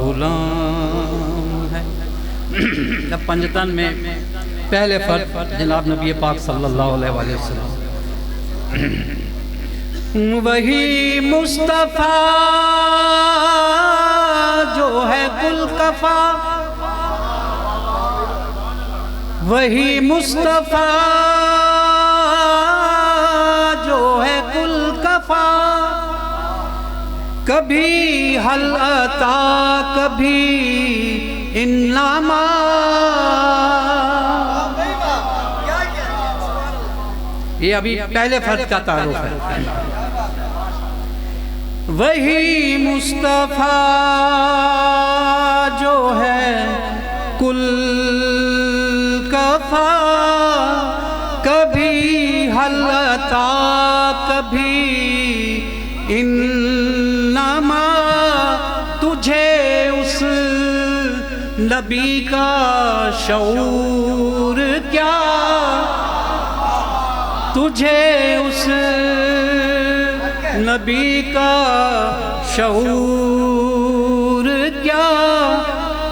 गुलाम है। जब पंजतन में पहले फर्ज जनाब नबी पाक सल्लल्लाहु अलैहि वसल्लम, वही मुस्तफ़ा जो है गुलकफा, वही मुस्तफ़ा जो है गुलकफा, कभी हलता कभी इन्नामा, ये अभी पहले फर्ज का तारुफ है। वही मुस्तफ़ा जो है कुल कफा, कभी हलता कभी इन्नमा, तुझे उस नबी का शऊर क्या, तुझे उस नबी का शऊर क्या,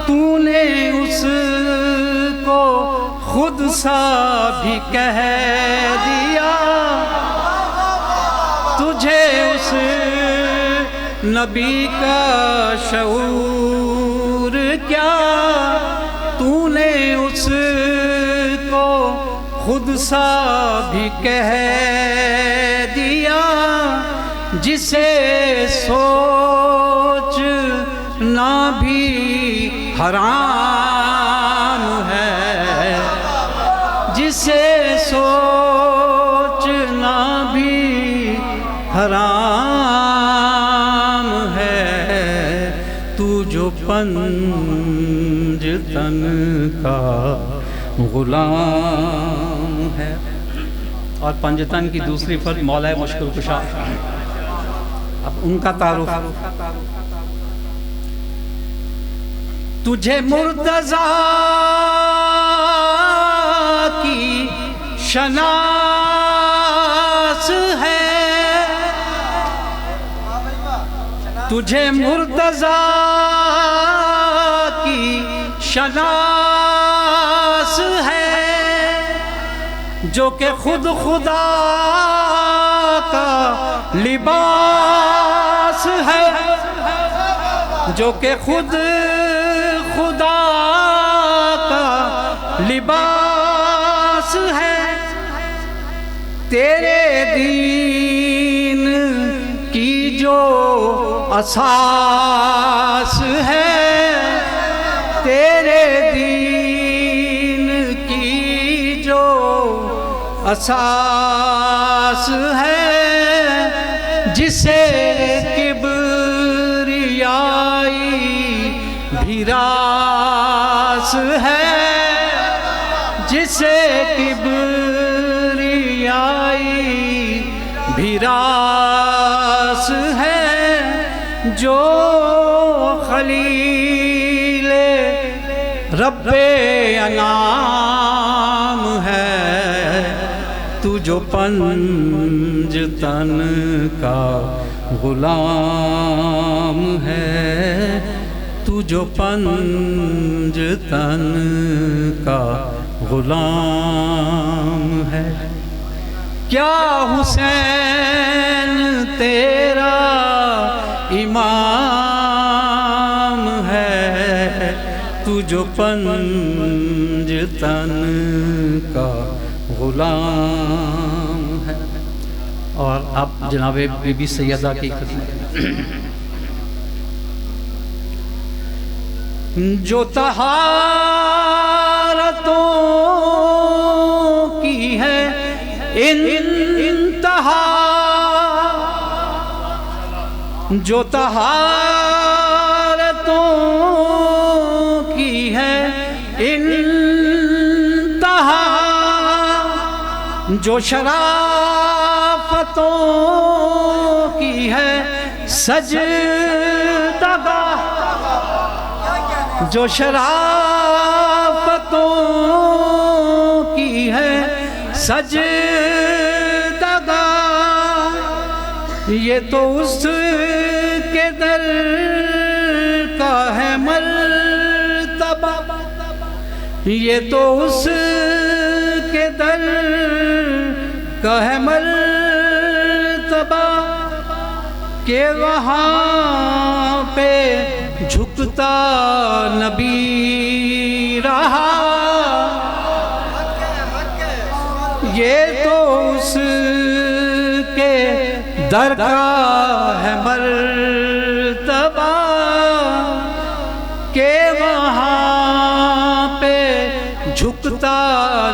तूने उसको खुद सा भी कह दिया, तुझे उस नबी का शऊर क्या, तूने उसको खुद सा भी कह दिया, जिसे सोचना भी हराम है, जिसे सोचना भी हराम है, तू जो पंजतन का गुलाम है। और पंजतन की दूसरी फर्ज मौला मुश्किल कुशा, अब उनका तारुफ, तुझे मुर्तज़ा की शनास है, तुझे मुर्तज़ा की शनास है, जो कि खुद खुदा का लिबास है, जो कि खुद खुदा का लिबास है, तेरे दीन की जो असास है, तेरे दीन की जो असास है, जिसे किबरियाई भी रास है, जिसे किबरियाई भी रास है, जो खलीले रब्बे अनाम है, तू जो पंजतन का गुलाम है, तू जो पंजतन का गुलाम है। क्या हुसैन तेरा इमाम है, तू जो पंजतन का गुलाम है। और अब जनाब बीबी सैयदा की खिदमत, जो तहारतों की है इंतहा, जो तहारतों की है इंतहा, जो शराफतों की है सजदगाह, जो शराफतों की है सजदगाह, ये तो उसके दर का है ये तो उसके दर का है मर्तबा के वहाँ पे झुकता नबी रहा। ये तो उसके दर का है मर्तबा के वहाँ पे झुकता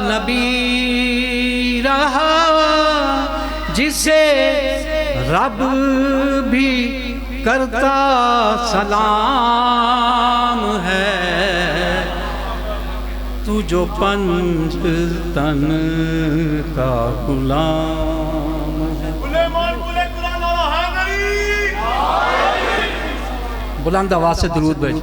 नबी रहा। जिसे रब भी करता सलाम है, तू जो पंच तन का गुलाम है। बुलंद आवाज से दुरूद भेज।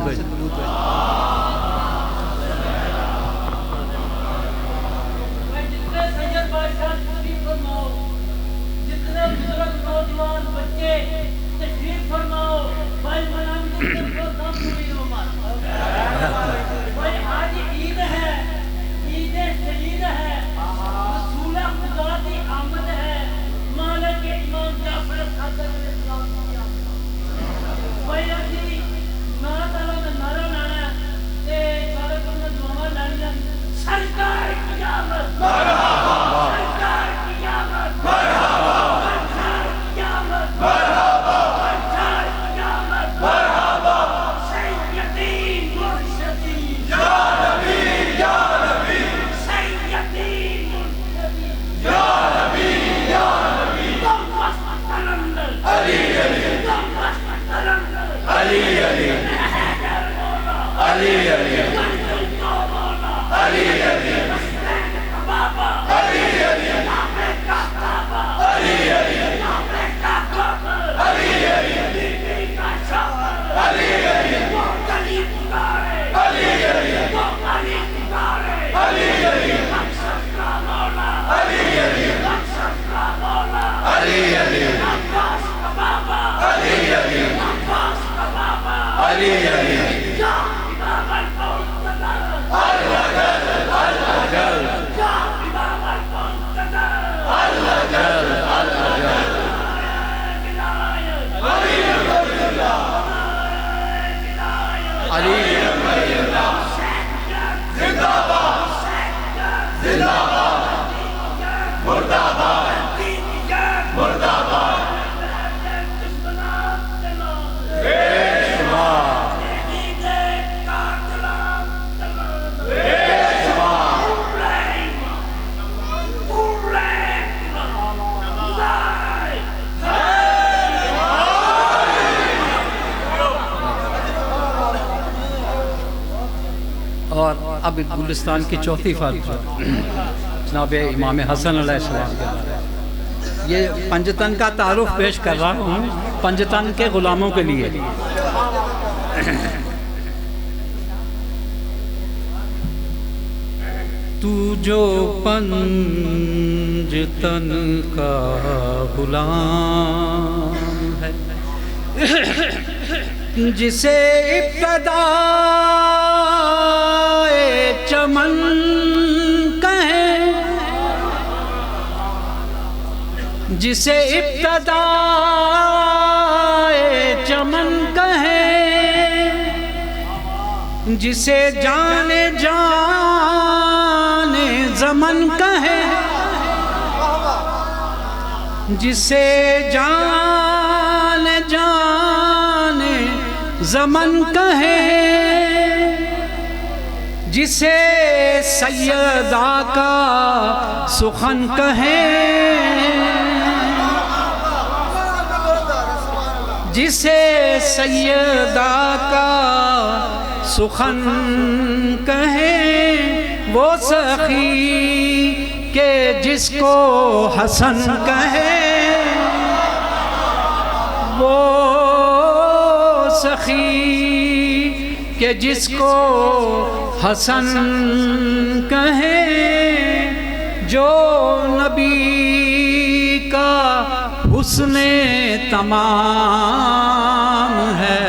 और अब गुलिस्तान की चौथी फर्ज जनाब इमाम हसन अलैहिस्सलाम के बारे में ये पंजतन का तारुफ पेश कर रहा हूँ पंजतन के ग़ुलामों के लिए। तू जो पंजतन का ग़ुलाम है, जिसे इब्तिदाए चमन कहें, जिसे इब्तिदाए चमन कहें, जिसे जाने जाने ज़मन कहें, जिसे जाने जाने ज़मन कहे, जिसे सैयदा का सुखन कहे, जिसे सैयदा का सुखन कहे, वो सखी के जिसको हसन कहे, वो सखी के जिसको हसन कहे, जो नबी का हुस्ने तमाम है,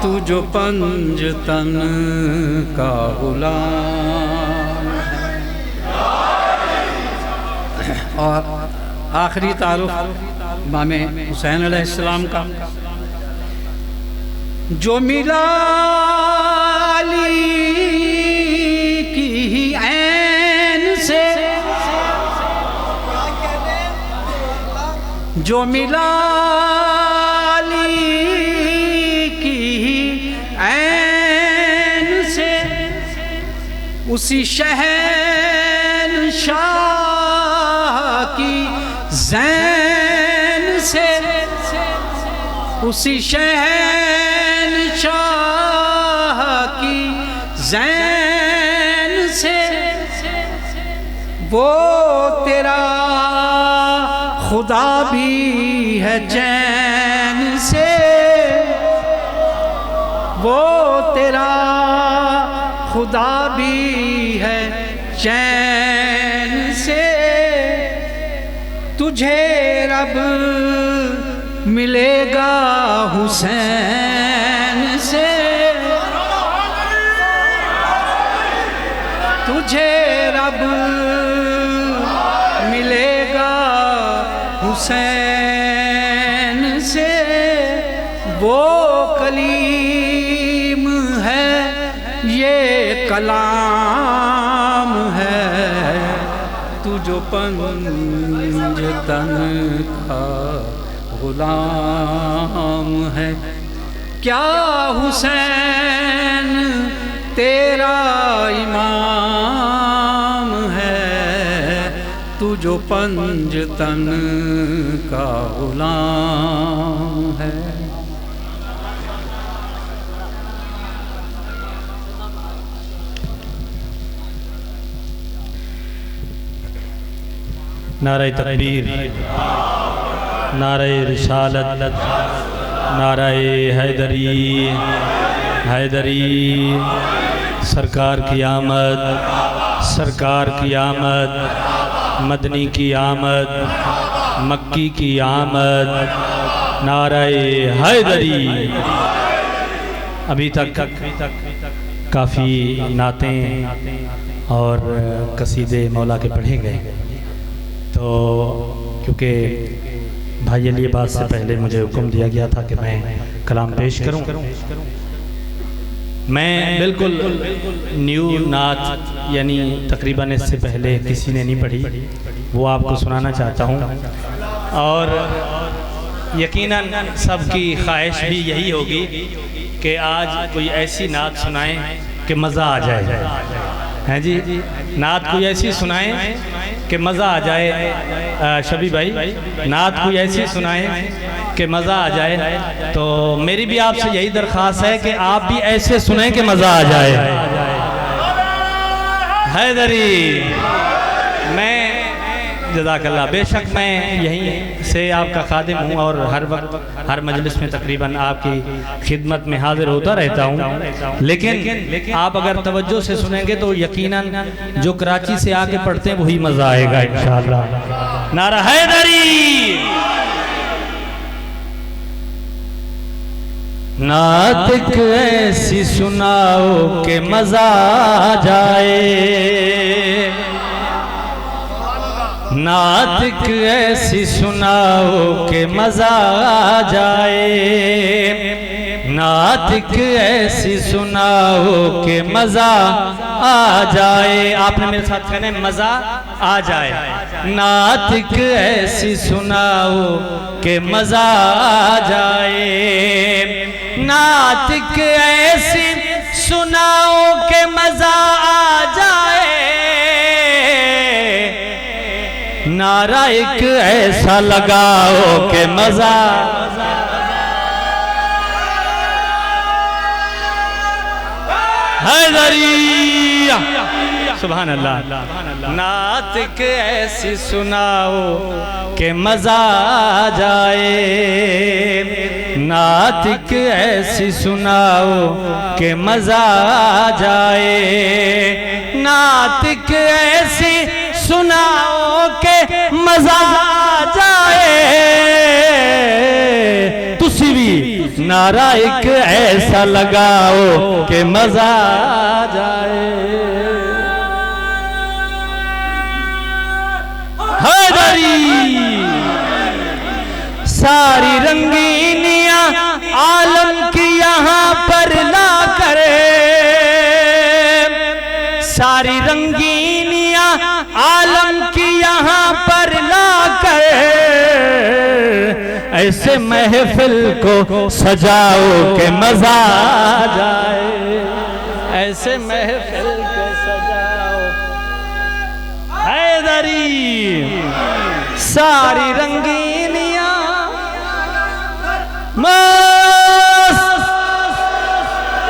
तू जो पंजतन का गुलाम है। और आखिरी तारुफ इमाम हुसैन अलैहिस्सलाम का, जो मिला अली की ही ऐन से, जो मिला अली की ही ऐन से, उसी शहंशाह की ज़ैन से, उसी शहंशाह की ज़ैन से, वो तेरा खुदा भी है चैन से, वो तेरा खुदा भी है चैन से। तुझे रब मिलेगा हुसैन से, तुझे रब मिलेगा हुसैन से। वो कलीम है, ये कलाम है, तू जो पंजतन का गुलाम है। क्या हुसैन तेरा इमाम है, तू जो पंजतन का गुलाम है। नारे तकबीर, नारे रिसालत, नारे हैदरी, हैदरी। सरकार की आमद, सरकार की आमद, मदनी की आमद, मक्की की आमद, नारे हैदरी। अभी तक काफ़ी नातें और कसीदे मौला के पढ़े गए, तो क्योंकि भाई अली बात से पहले मुझे हुक्म दिया गया था कि मैं कलाम पेश करूं, मैं बिल्कुल न्यू नात यानी तकरीबन इससे पहले किसी ने नहीं पढ़ी, वो आपको सुनाना चाहता हूं। और यकीनन सबकी ख्वाहिश भी यही होगी कि आज कोई ऐसी नात सुनाएं कि मज़ा आ जाए, हैं जी। नात कोई ऐसी सुनाएं कि मज़ा आ जाए। शबी भाई, नात कोई ऐसी सुनाएं कि मज़ा आ जाए। तो मेरी भी आपसे यही दरख्वास्त है कि आप भी ऐसे सुनाएं कि मज़ा आ जाए। हैदरी, मैं जज़ाकल्लाह, बेशक मैं यहीं से आपका खादिम हूँ और हर वक्त हर मजलिस में तकरीबन आपकी खिदमत में हाजिर होता रहता हूँ, लेकिन आप अगर तवज्जो से सुनेंगे तो यकीनन जो कराची से आके पढ़ते हैं वही मज़ा आएगा इंशाअल्लाह। नारा हैदरी। नात ऐसी सुनाओ कि मज़ा आ जाए, नात ऐसी सुनाओ कि मज़ा आ जाए, नात ऐसी सुनाओ कि मज़ा आ जाए। आपने मेरे साथ कहना है मज़ा आ जाए। नात ऐसी सुनाओ कि मज़ा आ जाए, नात ऐसी सुनाओ कि मज़ा आ जाए, नारा एक ऐसा लगाओ कि मज़ा। हैदरी, सुभान अल्लाह। नात ऐसी सुनाओ कि मज़ा आ जाए, नात ऐसी सुनाओ कि मज़ा आ जाए, नात ऐसी सुनाओ के मज़ा आ जाए। तुसी भी नारा एक ऐसा लगाओ कि मजा आ जाए। हैदरी सारी रंगीनियां आलम की यहाँ पर ला करे, सारी रंगीनियां आलम की यहाँ पर ला करे, ऐसे महफिल को सजाओ के मजा आ जाए, ऐसे महफिल को सजाओ। हैदरी सारी रंगीनियां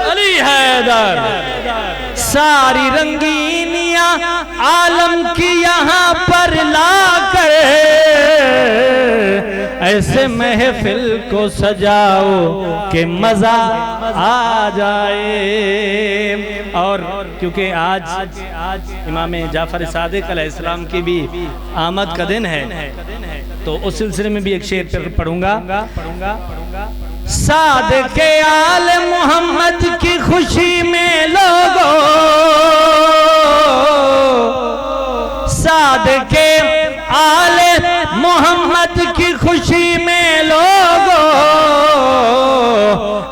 अली हैदर, सारी रंगीनियां आलम की यहाँ पर ला कर ऐसे महफिल को सजाओ कि मजा आ जाए। और क्योंकि आज इमाम जाफर सादिक अलैहिस्सलाम की भी आमद का दिन है, तो उस सिलसिले में भी एक शेर पढ़ूंगा। सादिक आल मोहम्मद की खुशी में लोगों, सादिक आल मोहम्मद की खुशी में लोगों,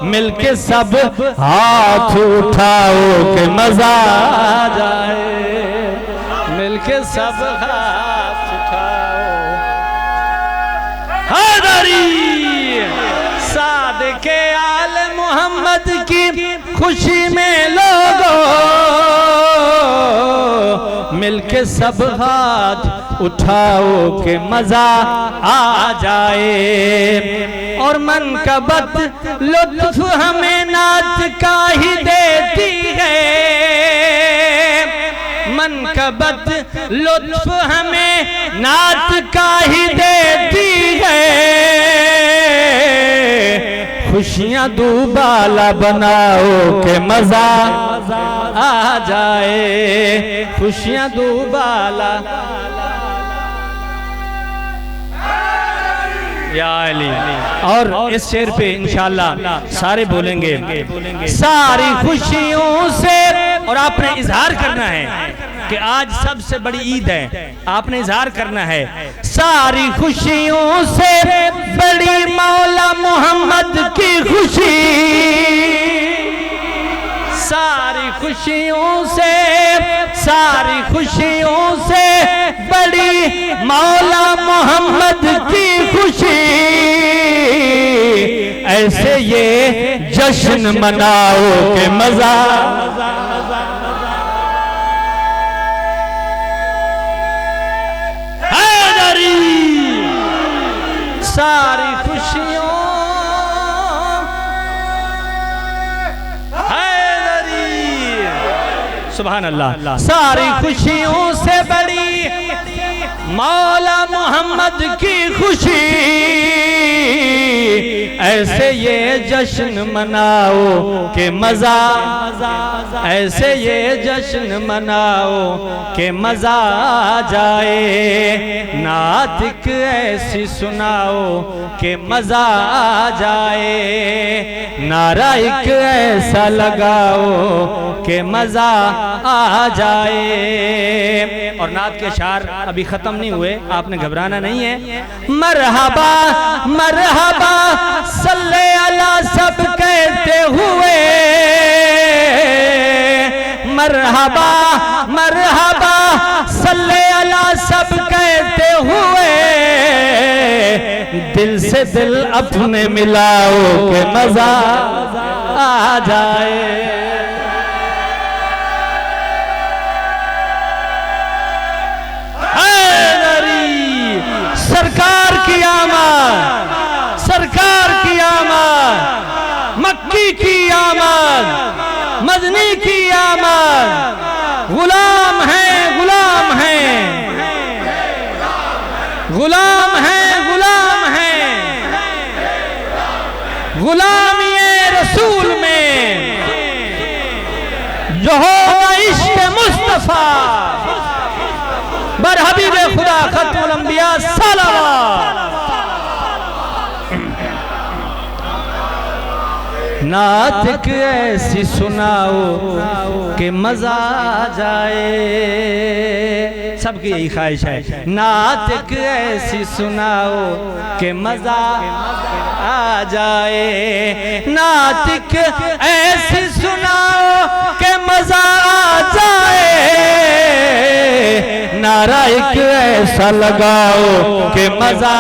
मिलके सब हाथ उठाओ कि मजा आ जाए, मिलके सब हाथ उठाओ। हैदरी सादिक आल मोहम्मद की खुशी में लोगों, मिलके सब हाथ उठाओ कि मजा आ जाए। और मनकबत लुत्फ हमें नात का ही देती है, मनकबत लुत्फ हमें नात का ही देती है, खुशियां दूबाला बनाओ के मजा आ जाए, खुशियां दूबाला। या अली। और इस शेर पे इंशाअल्लाह सारे बोलेंगे, सारी खुशियों से। और आपने इजहार करना है कि आज सबसे बड़ी ईद है, आपने इजहार करना है सारी खुशियों से बड़ी मौला मोहम्मद की खुशी, सारी खुशियों से, सारी खुशियों से बड़ी मौला मोहम्मद की खुशी, ऐसे ये जश्न मनाओ के मजा। सारी खुशियों सुभान अल्लाह, सारी खुशियों से बड़ी मौला मोहम्मद की खुशी, ऐसे ये जश्न मनाओ कि मजा, ऐसे ये जश्न मनाओ कि मजा आ जाए। नातिक ऐसी सुनाओ कि मजा आ जाए, नारा एक ऐसा लगाओ कि मजा आ जाए। और नात के शार अभी खत्म नहीं हुए, आपने घबराना नहीं है। मरहबा मरहबा सल्ले अला सब कहते हुए, मरहबा मरहबा सल्ले अला सब कहते हुए, दिल से दिल अपने मिलाओ के मजा आ जाए। सरकार की आमद, सरकार की आमद, मक्की की आमद, मदनी की आमद। गुलाम है, गुलाम है, गुलाम है, गुलाम है, गुलामी रसूल में जो हो इश्क मुस्तफा बर हबीब खुदा खत्मुल अंबिया सल्लल्लाहु। नात ऐसी सुनाओ कि मजा आ जाए। सबकी यही ख्वाहिश है, नात ऐसी सुनाओ कि मजा आ जाए। नात ऐसी सुनाओ कि मजा आ जाए। नारा एक ऐसा लगाओ कि मजा,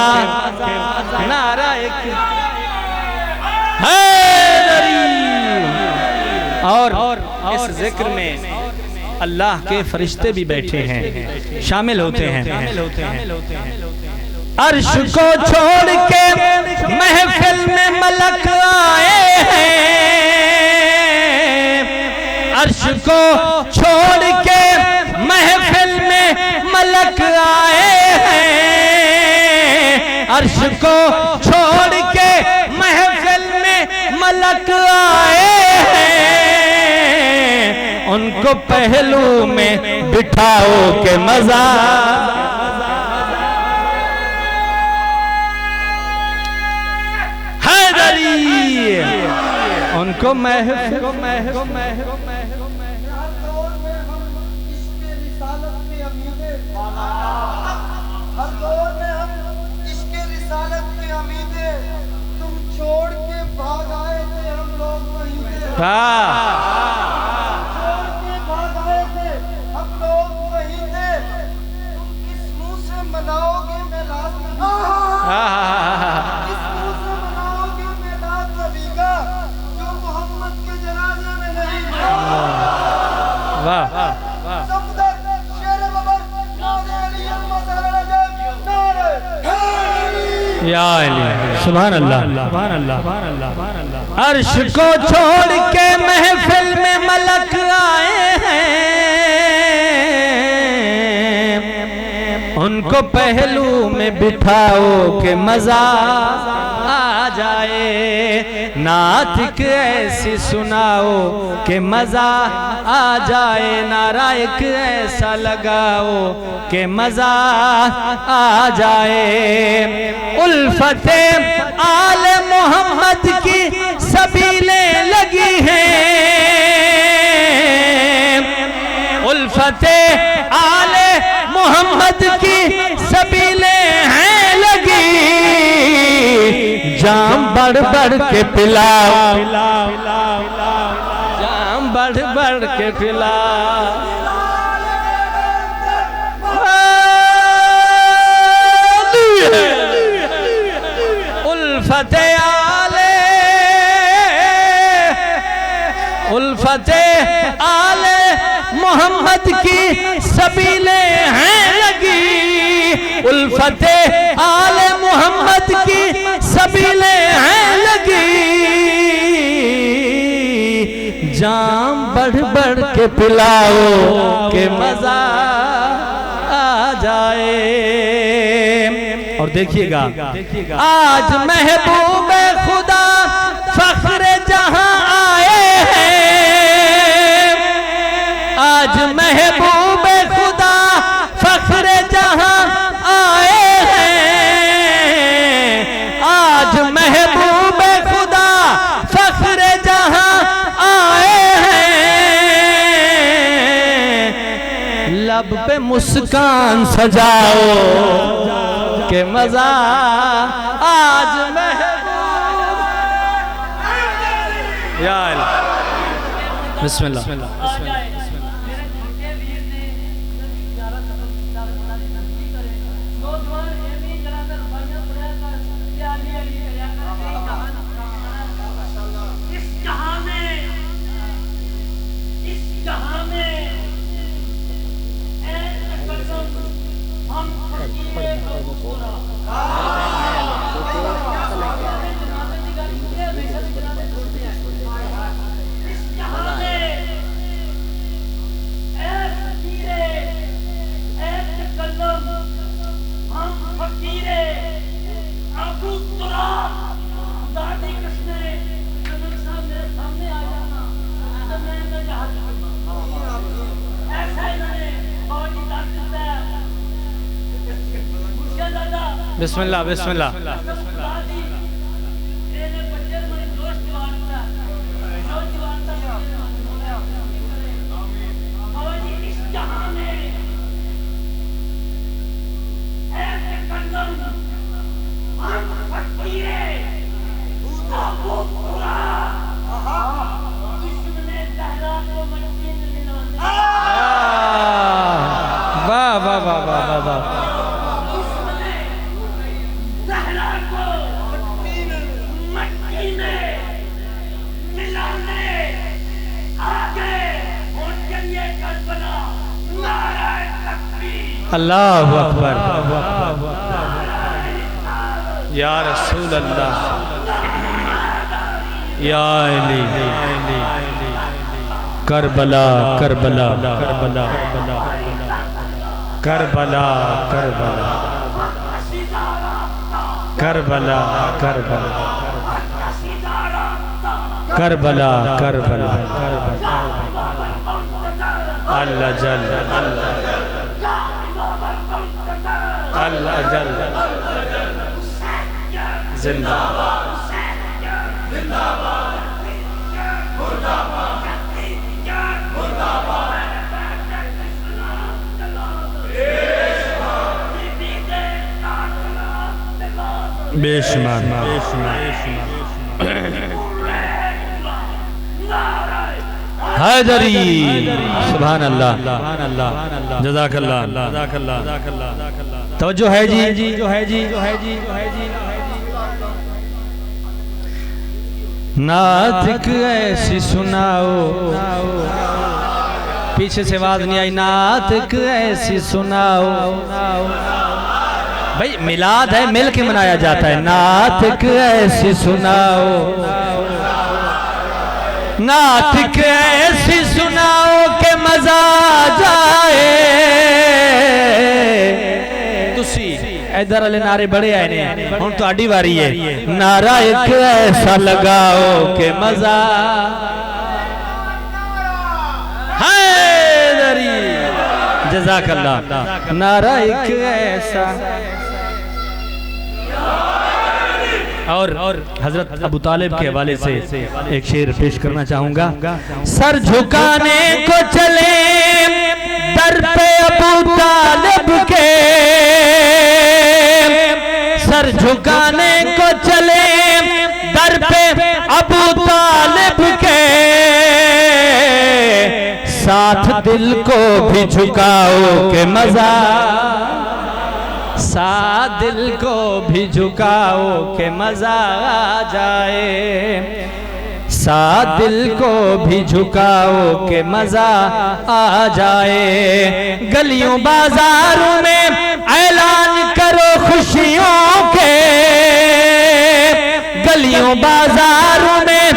नारा एक और इस जिक्र में अल्लाह के फरिश्ते भी बैठे हैं, शामिल होते हैं। अर्श को छोड़ के महफिल में मलक आए हैं। अर्श को छोड़ के महफिल में मलक आए हैं। अर्श को छोड़ के महफिल में मलक आए हैं। उनको पहलू में बिठाओ के मजा, उनको महफिल तुम छोड़ के भाग आए थे, हम लोग वहीं थे। छोड़ के भाग आए थे, हम लोग वहीं थे। तुम किस मुंह से मनाओगे मिलाद नबी का? किस मुंह से मनाओगे मिलाद नबी का जो मोहम्मद के जनाजे में नहीं था? वाह सफदर शेर बबर नारे अली मसर रजब नारे या अली, सुभान अल्लाह, सुभान अल्लाह, सुभान अल्लाह, सुभान अल्लाह। अर्श को छोड़ के महफिल में मलक आए हैं। उनको पहलू में बिठाओ के मजा आ जाए। नात ऐसी सुनाओ कि मजा आ जाए। नारा एक ऐसा लगाओ कि मजा आ जाए। उल्फते आले मोहम्मद की सबीलें लगी हैं। उल्फते आले मोहम्मद की सबीलें हैं लगी। जाम बढ़ बढ़ के पिलाओ, जाम बढ़ बढ़ के पिलाओ। उल्फते आले, उल्फते आले मोहम्मद की सबीलें हैं लगी। उल्फते आले मोहम्मद की सबीलें हैं लगी। जाम बढ़ बढ़ के पिलाओ के मजा आ जाए। और देखिएगा, आज महबूब खुदा फख्रे जहां आए हैं। आज महबूब खुदा फख्रे जहां आए हैं। आज महबूब खुदा फख्रे जहां आए हैं। लब पे मुस्कान सजाओ के मजा आज महबूब। या बिस्मिल्लाह, बिस्मिल्लाह, बिस्मिल्लाह। अल्लाहु अकबर। या रसूल अल्लाह, या अली, Karbala Karbala Karbala Karbala Karbala Karbala Karbala Karbala Karbala अल्लाह जल अल्लाह जल जिंदाबाद बेशुमार हैदरी। सुभान अल्लाह, जज़ाकल्लाह। तवज्जो है जी, जो है जी, जो है जी, जो है जी। नात ऐसी सुनाओ, पीछे से आवाज नहीं आई। नात ऐसी सुनाओ। भाई मिलाद है, मिल के मनाया जाता है। नात ऐसी सुनाओ, नात ऐसी सुनाओ के मजा जाए। तुसी इधर वाले नारे बड़े आए ने, हुण तुहाडी वारी है। नारा एक ऐसा लगाओ के मजा हैदरी। जज़ाकल्लाह। नारा एक ऐसा। और हजरत अबू तालिब के हवाले से एक शेर पेश करना चाहूंगा। सर झुकाने को चले दर पे अबू तालिब के, सर झुकाने को चले दर पे अबू तालिब के। साथ दिल को भी झुकाओ के मजा, साथ दिल को भी झुकाओ के मजा आ जाए। साथ दिल को भी झुकाओ के मजा आ जाए। गलियों बाजारों में ऐलान करो खुशियों के, गलियों बाजारों में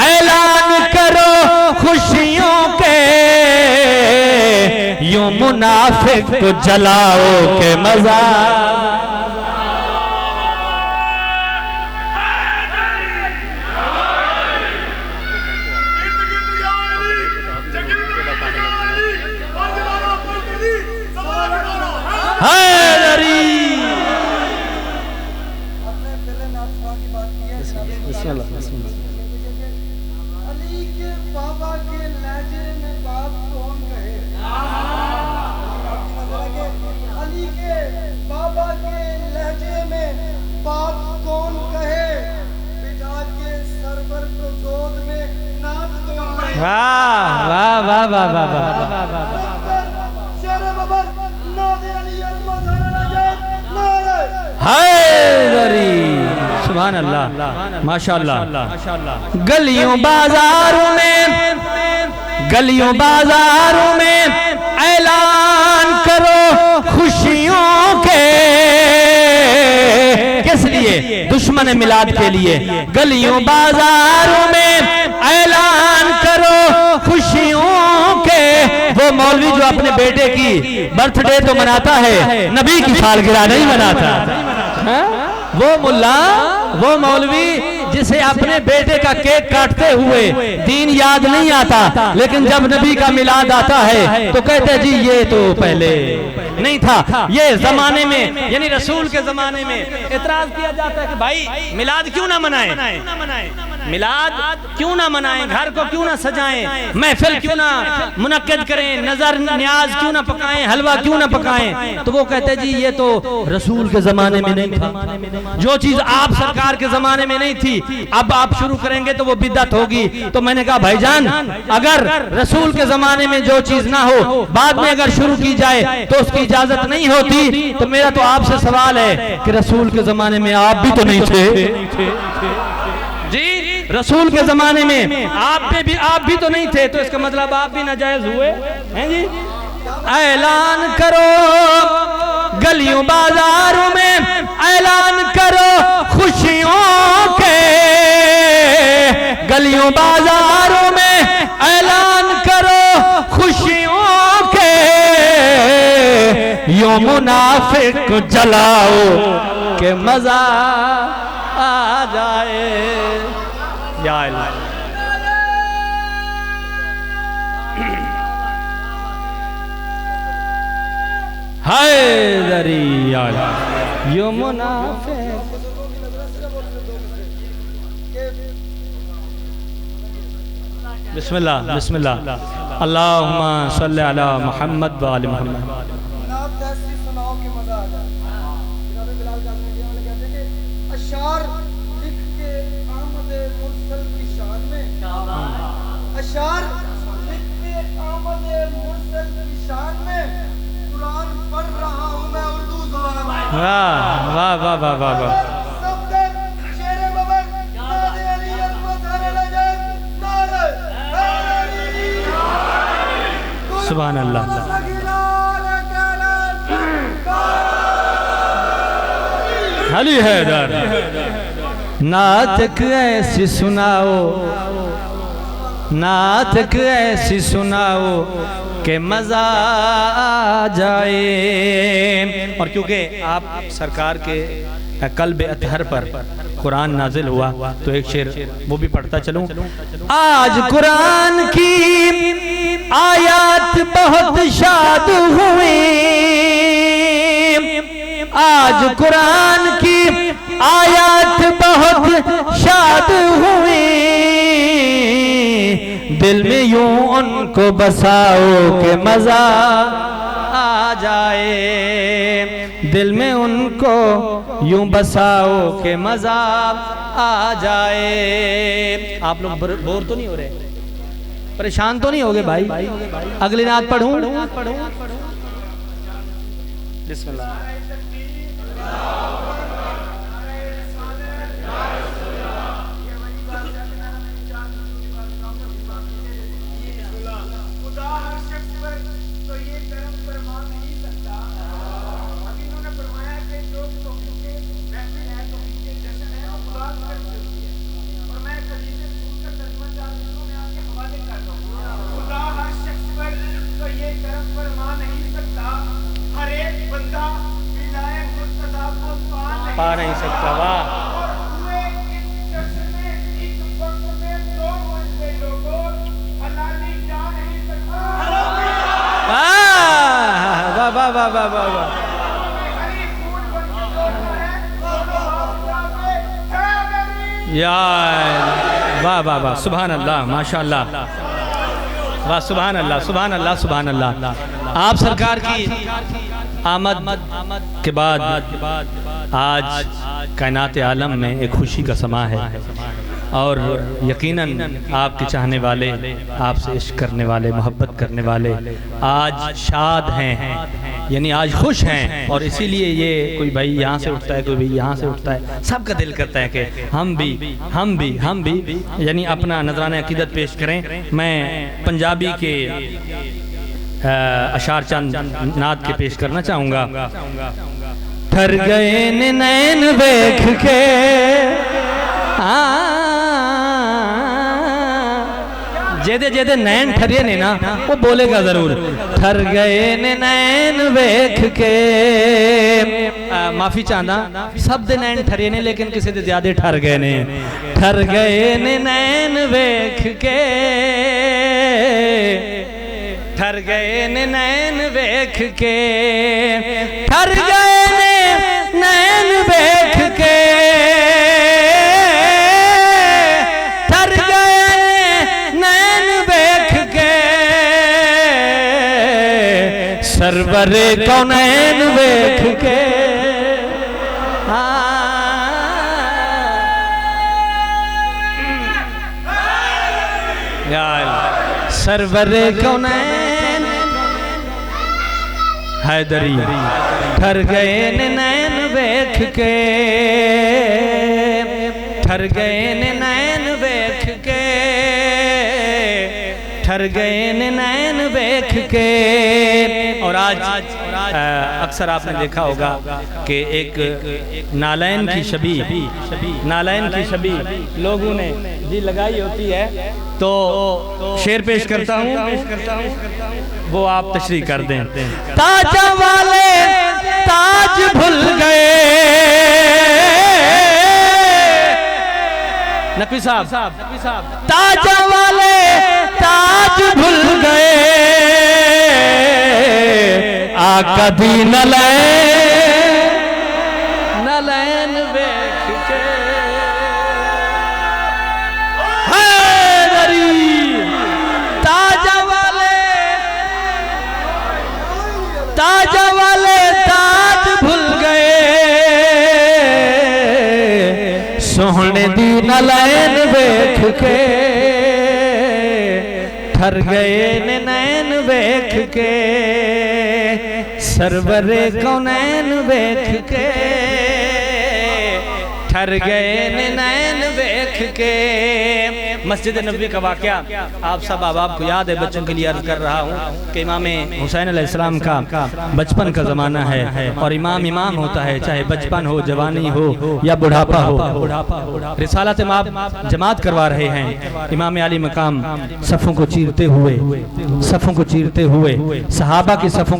ऐलान करो खुशियों के। यूं मुनाफिक को जलाओ के मजा। अली के बाबा के लहजे में बात कौन कहे? अली के बाबा के लहजे में बात कौन कहे? पिता के सरवर को गोद में नाच कौन कहे? वाह वाह वाह वाह वाह वाह। शेरे बबर नादे अली अलमज़हर नजात नारे हैदरी। सुभान अल्लाह, माशाअल्लाह। गलियों बाजारों में, गलियों बाजारों में ऐलान करो खुशियों के। किस लिए? दुश्मन मिलाद के लिए। गलियों बाजारों में ऐलान करो खुशियों के। वो मौलवी जो अपने बेटे की बर्थडे तो मनाता है, नबी की सालगिरह नहीं मनाता। वो मुल्ला, वो मौलवी जिसे अपने बेटे का केक काटते हुए दीन याद नहीं आता, लेकिन जब नबी का मिलाद आता है तो कहते जी ये तो पहले नहीं था, ये जमाने में यानी रसूल के जमाने में एतराज किया जाता है कि भाई मिलाद क्यों ना मनाएं, मिलाद क्यों ना मनाएं, घर को क्यों ना सजाएं, महफिल क्यों ना मुनक्किद करें, नजर न्याज क्यों ना पकाएं, हलवा क्यों ना पकाएं। तो वो कहते जी ये तो रसूल के जमाने में नहीं था, जो चीज आप सरकार के जमाने में नहीं थी अब आप शुरू करेंगे तो वो बिदअत होगी। तो मैंने कहा भाईजान अगर रसूल के जमाने में जो चीज ना हो बाद में अगर शुरू की जाए तो उसकी इजाजत नहीं होती। तो मेरा तो आपसे सवाल है कि रसूल के जमाने में आप भी तो नहीं थे जी, रसूल के जमाने में आप भी तो नहीं थे, तो इसका मतलब आप भी नाजायज हुए हैं जी। ऐलान करो गलियों बाजारों में, ऐलान करो खुशियों के, गलियों बाजारों में ऐलान करो खुशियों के, यूं मुनाफिक को जलाओ के मजा आ जाए। या अल्लाह हैदरी यो मुनाफिक। बिस्मिल्लाह बिस्मिल्लाह अल्लाहुम्मा सल्ली अला मुहम्मद व आले मुहम्मद। नात ऐसी सुनाओ कि मजा आ जाए। जनाब बिलाल कादरी वाले कहते हैं कि अशार लिख के आमद मुरसल की शान में, अशार लिख के आमद मुरसल की शान में कुरान पढ़ रहा हूँ मैं उर्दू ज़बान में। वाह वाह वाह वाह वाह वाह। सफदर शेरे बबर नारे अली अल-मज़हर अल-अजब नारे अली। सुभान अल्लाह। अली हैदर नात ऐसी सुनाओ, नात ऐसी सुनाओ के मज़ा आ जाए। और क्योंकि आप सरकार के कल्ब अतहर पर कुरान नाजिल हुआ तो एक शेर वो भी पढ़ता चलूं। आज कुरान की आयत बहुत शाद हुई, आज कुरान की आयत बहुत शाद हुई, दिल में यूं उनको बसाओ के मजा आ जाए, दिल में उनको यूं बसाओ के मजा आ जाए। आप लोग बोर तो नहीं हो रहे, परेशान तो नहीं हो गए भाई? अगली नात पढ़ूं? बिस्मिल्लाह। पा नहीं सकता। वाह वाह वाह वाह वाह वाह। यार वाह वाह वाह, सुभान अल्लाह, माशाअल्लाह, वाह सुभान अल्लाह सुभान अल्लाह सुभान अल्लाह। आप सरकार की आमद के बाद आज कायनात आलम में एक खुशी का समा है और यकीनन आपके चाहने वाले, आपसे इश्क करने वाले, मोहब्बत करने वाले आज शाद हैं, यानी आज खुश हैं। और इसीलिए ये कोई भाई यहाँ से उठता है, कोई भाई यहाँ से उठता है, सबका दिल करता है कि हम भी यानी अपना नजराने अकीदत पेश करें। मैं पंजाबी के अशार चंद नात के पेश करना चाहूँगा। ठर गए नैन देख के, जेदे जेदे नैन ठरिए ने ना वो बोलेगा जरूर। ठर गए नैन देख के, माफी चाहना, सब दे नैन ठरिए ने लेकिन किसी दे ज्यादा ठर गए ने। ठर गए नैन देख के, ठर गए नैन देख के, ठर गए नैन देख के, ठर गए नैन देख के, सरवरे कौनैन देख के। सरवरे कौनैन हैदरी ठर गए नैन देख के, ठर गए नैन देख के, ठर गए नैन देख के। और आज अक्सर आपने देखा होगा कि एक नालैन की छवि लोगों ने जी लगाई होती है, तो शेर पेश करता हूँ, वो आप तशरीह कर दें। ताज वाले ताज भूल गए, नकवी साहब, ताज वाले ताज भूल गए, आका दी नलैन देख के। ताज वाले ताज भूल गए, सोहने दी नलैन देख के, ठर गए नैन देख के, सरवरे कौनैन देख के, ठर गए नैन देख के। मस्जिद नबवी का वाक़या आप सब अहबाब को याद है, बच्चों के लिए अर्ज कर रहा हूँ कि इमाम हुसैन अलैहिस्सलाम का बचपन का ज़माना है, और इमाम होता है, चाहे बचपन हो, जवानी हो या बुढ़ापा हो। रिसालत आप जमात करवा रहे हैं, इमाम अली मकाम सफ़ों को चीरते हुए, सहाबा की सफ़ों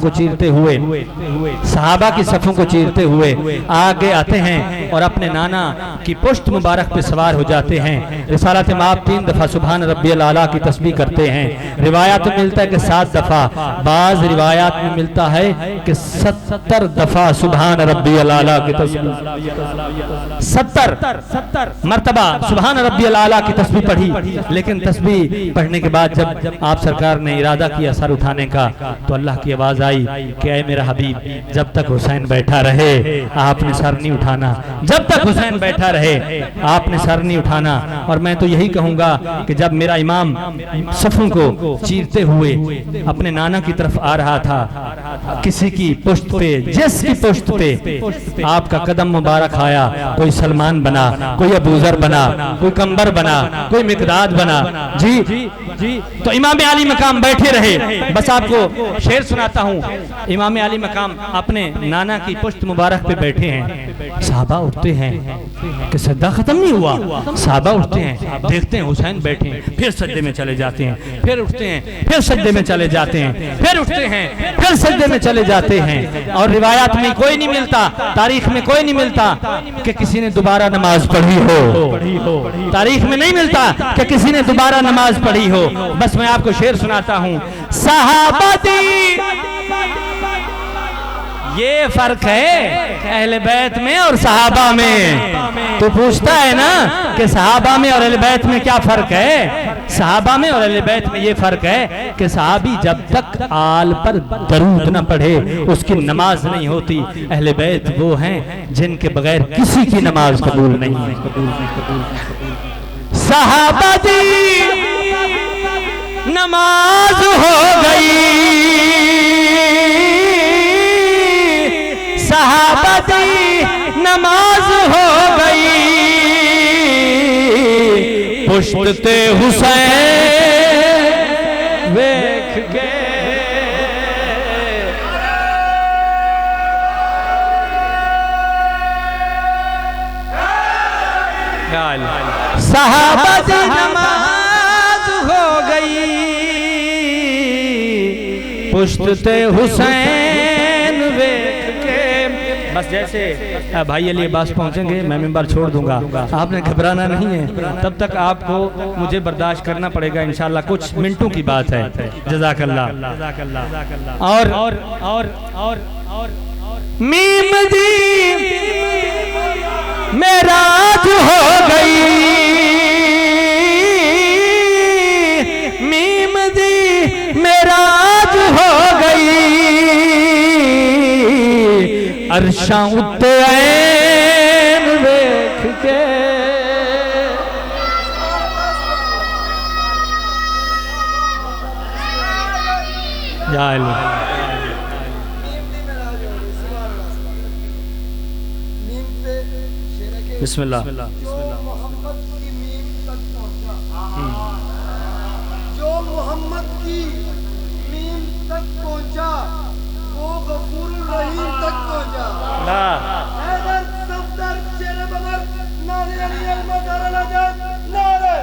को चीरते हुए आगे आते हैं और अपने नाना की पुश्त मुबारक पे सवार हो जाते हैं। रिसालत आप 3 दफा सुभान रब्बियल आला की तस्बीह करते हैं। रिवायात में मिलता है कि 7 दफा, बाज रिवायात में मिलता है कि 70 दफा सुभान रब्बियल आला की तस्बीह, 70 मर्तबा सुभान रब्बियल आला की तस्बीह पढ़ी। लेकिन तस्बीह पढ़ने के बाद जब आप सरकार ने इरादा किया सर उठाने का, तो अल्लाह की आवाज आई कि ऐ मेरा हबीब, जब तक हुसैन बैठा रहे आपने सर नहीं उठाना, जब तक हुसैन बैठा रहे आपने सर नहीं उठाना। और मैं तो यही कहूंगा कि जब मेरा इमाम सफ़ों को चीरते हुए अपने नाना की तरफ आ रहा था, किसी की पुश्त पे, जिसकी पुश्त पे आपका कदम मुबारक आया, कोई सलमान बना, कोई अबूजर बना, कोई कंबर बना, कोई मिकदाद बना, जी तो इमाम अली मकाम बैठे रहे। बस आपको शेर सुनाता हूँ। इमाम अली मकाम अपने नाना की पुश्त मुबारक पे बैठे हैं, सहाबा उठते हैं कि सजदा खत्म नहीं हुआ, सहाबा उठते हैं, देखते हैं हुसैन बैठे हैं, फिर सजदे में चले जाते हैं, फिर उठते हैं, फिर सजदे में चले जाते हैं, फिर उठते हैं, फिर सजदे में चले जाते हैं। और रिवायात में कोई नहीं मिलता, तारीख में कोई नहीं मिलता कि किसी ने दोबारा नमाज पढ़ी हो, तारीख में नहीं मिलता कि किसी ने दोबारा नमाज पढ़ी हो। बस मैं आपको शेर सुनाता हूँ। सहाबा दी ये फर्क है अहले बैत में और सहाबा में। तो पूछता है ना कि सहाबा में और अहले बैत में क्या फर्क है? सहाबा में और अहले बैत में ये फर्क है कि सहाबी जब तक आल पर दरूद न पढ़े उसकी नमाज नहीं होती। अहले बैत वो हैं जिनके बगैर किसी की नमाज कबूल नहीं है। सहाबा दी नमाज हो गई, सहाबा दी नमाज हो गई, पुश्ते हुसैन देख के। सहाबा दी नमाज हो गई, पुश्ते हुसैन देख के। बस जैसे भाई अली अब्बास पहुंचेंगे मैं मिंबर छोड़ दूंगा, आपने घबराना नहीं है, तब तक आपको मुझे बर्दाश्त करना पड़ेगा इंशाल्लाह, कुछ मिनटों की बात है। जज़ाकल्लाह। और मीम दी मेराज हो गई, मीम दी मेराज हो गई, अरशा उत्ते ऐन देख के। बिस्मिल्लाह। जो मोहम्मद रहमत की मीम तक पहुंचा, वो गफूर रहीम तक पहुंचा। हैदर सफदर शेर बबर नारे अली अहमद अरनजर नारे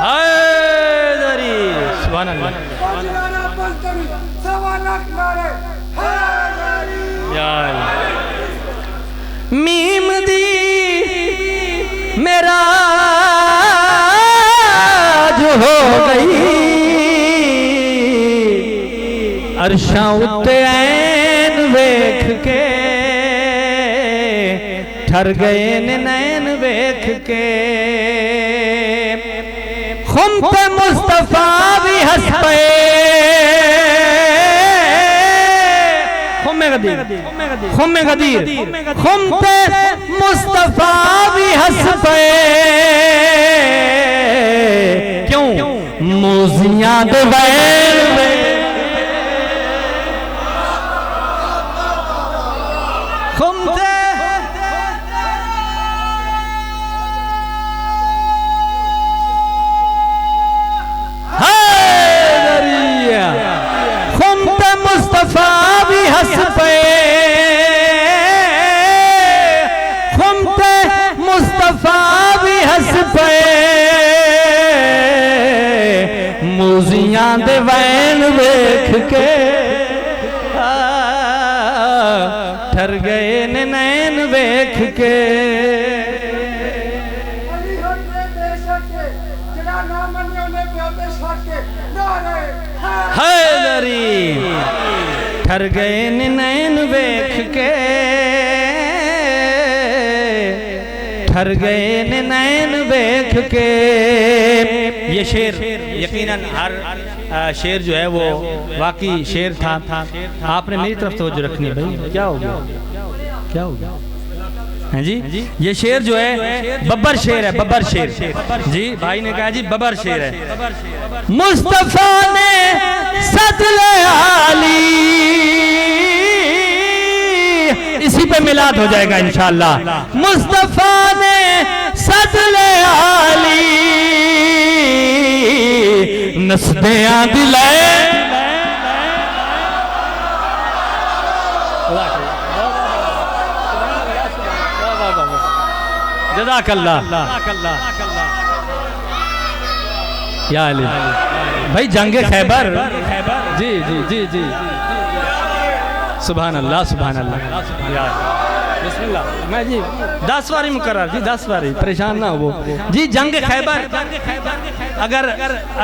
हैदरी सुभान अल्लाह बाजराना बंतरी सवालक नारे हैदरी। या मीम दी मेरा जो हो गई अरशां उत्ते ऐन वेख के ठर गए ने नैन वेख के खुम पे मुस्तफा भी हंस पे खुम गदीर खुम पे मुस्तफा भी हंस पे क्यों मोजियां दे बैर में खुम से खुम पे मुस्तफा भी हंस पे खुम पे मुस्तफा भी हंस पे मूजियां दे वैन वेख के ठर गए ने नैन वेख के अली होते बेशक के जिना नाम मनियो ने प्योते शक के नारे हैदरी ठर गए ने नैन वेख के ठर गए ने नैन वेख के। ये शेर यकीनन हर शेर जो है वो वाकई शेर था। आपने मेरी तरफ तवज्जो रखनी है भाई। क्या हो गया क्या हो गया हैं जी? ये शेर जो है बब्बर शेर है, बब्बर शेर जी। भाई ने कहा जी बब्बर शेर है। मुस्तफा ने सदले आली, इसी पे मिलाद हो जाएगा इंशाअल्लाह। मुस्तफा ने सदले आली नस्दियां दिलाए जज़ाकल्लाह या अली भाई। जंगे खैबर जी जी जी जी सुभान अल्लाह सुभान अल्लाह। बिस्मिल्लाह मैं जी 10 बारी मुकर्रर जी 10 बारी परेशान ना हो जी। जंग खैबर अगर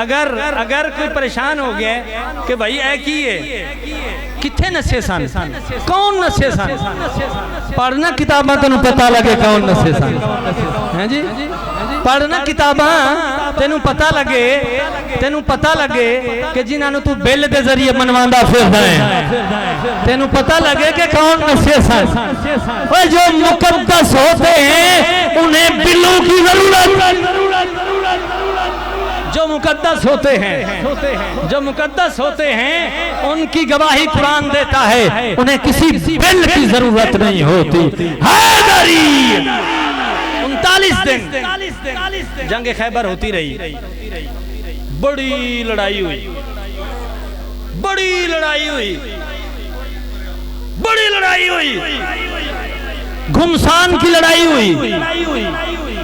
अगर अगर कोई परेशान हो गया कि भाई ऐ की है किथे नसे सन कौन नसे सन पढ़ना किताबां तेन पता लगे कौन नसे सन हैं जी। पढ़ना किताबां तेनू पता लगे कि जिन्होंने तू बिल के जरिए मनवांदा फिरदा है तेनू पता लगे कि कौन नसे सन। जो मुकद्दस होते हैं उन्हें बिलों की जरूरत, जो मुकद्दस होते हैं उनकी गवाही कुरान देता है, उन्हें किसी बिल की जरूरत नहीं होती। 39 दिन जंग खैबर होती रही। बड़ी लड़ाई हुई घुमसान की लड़ाई हुई।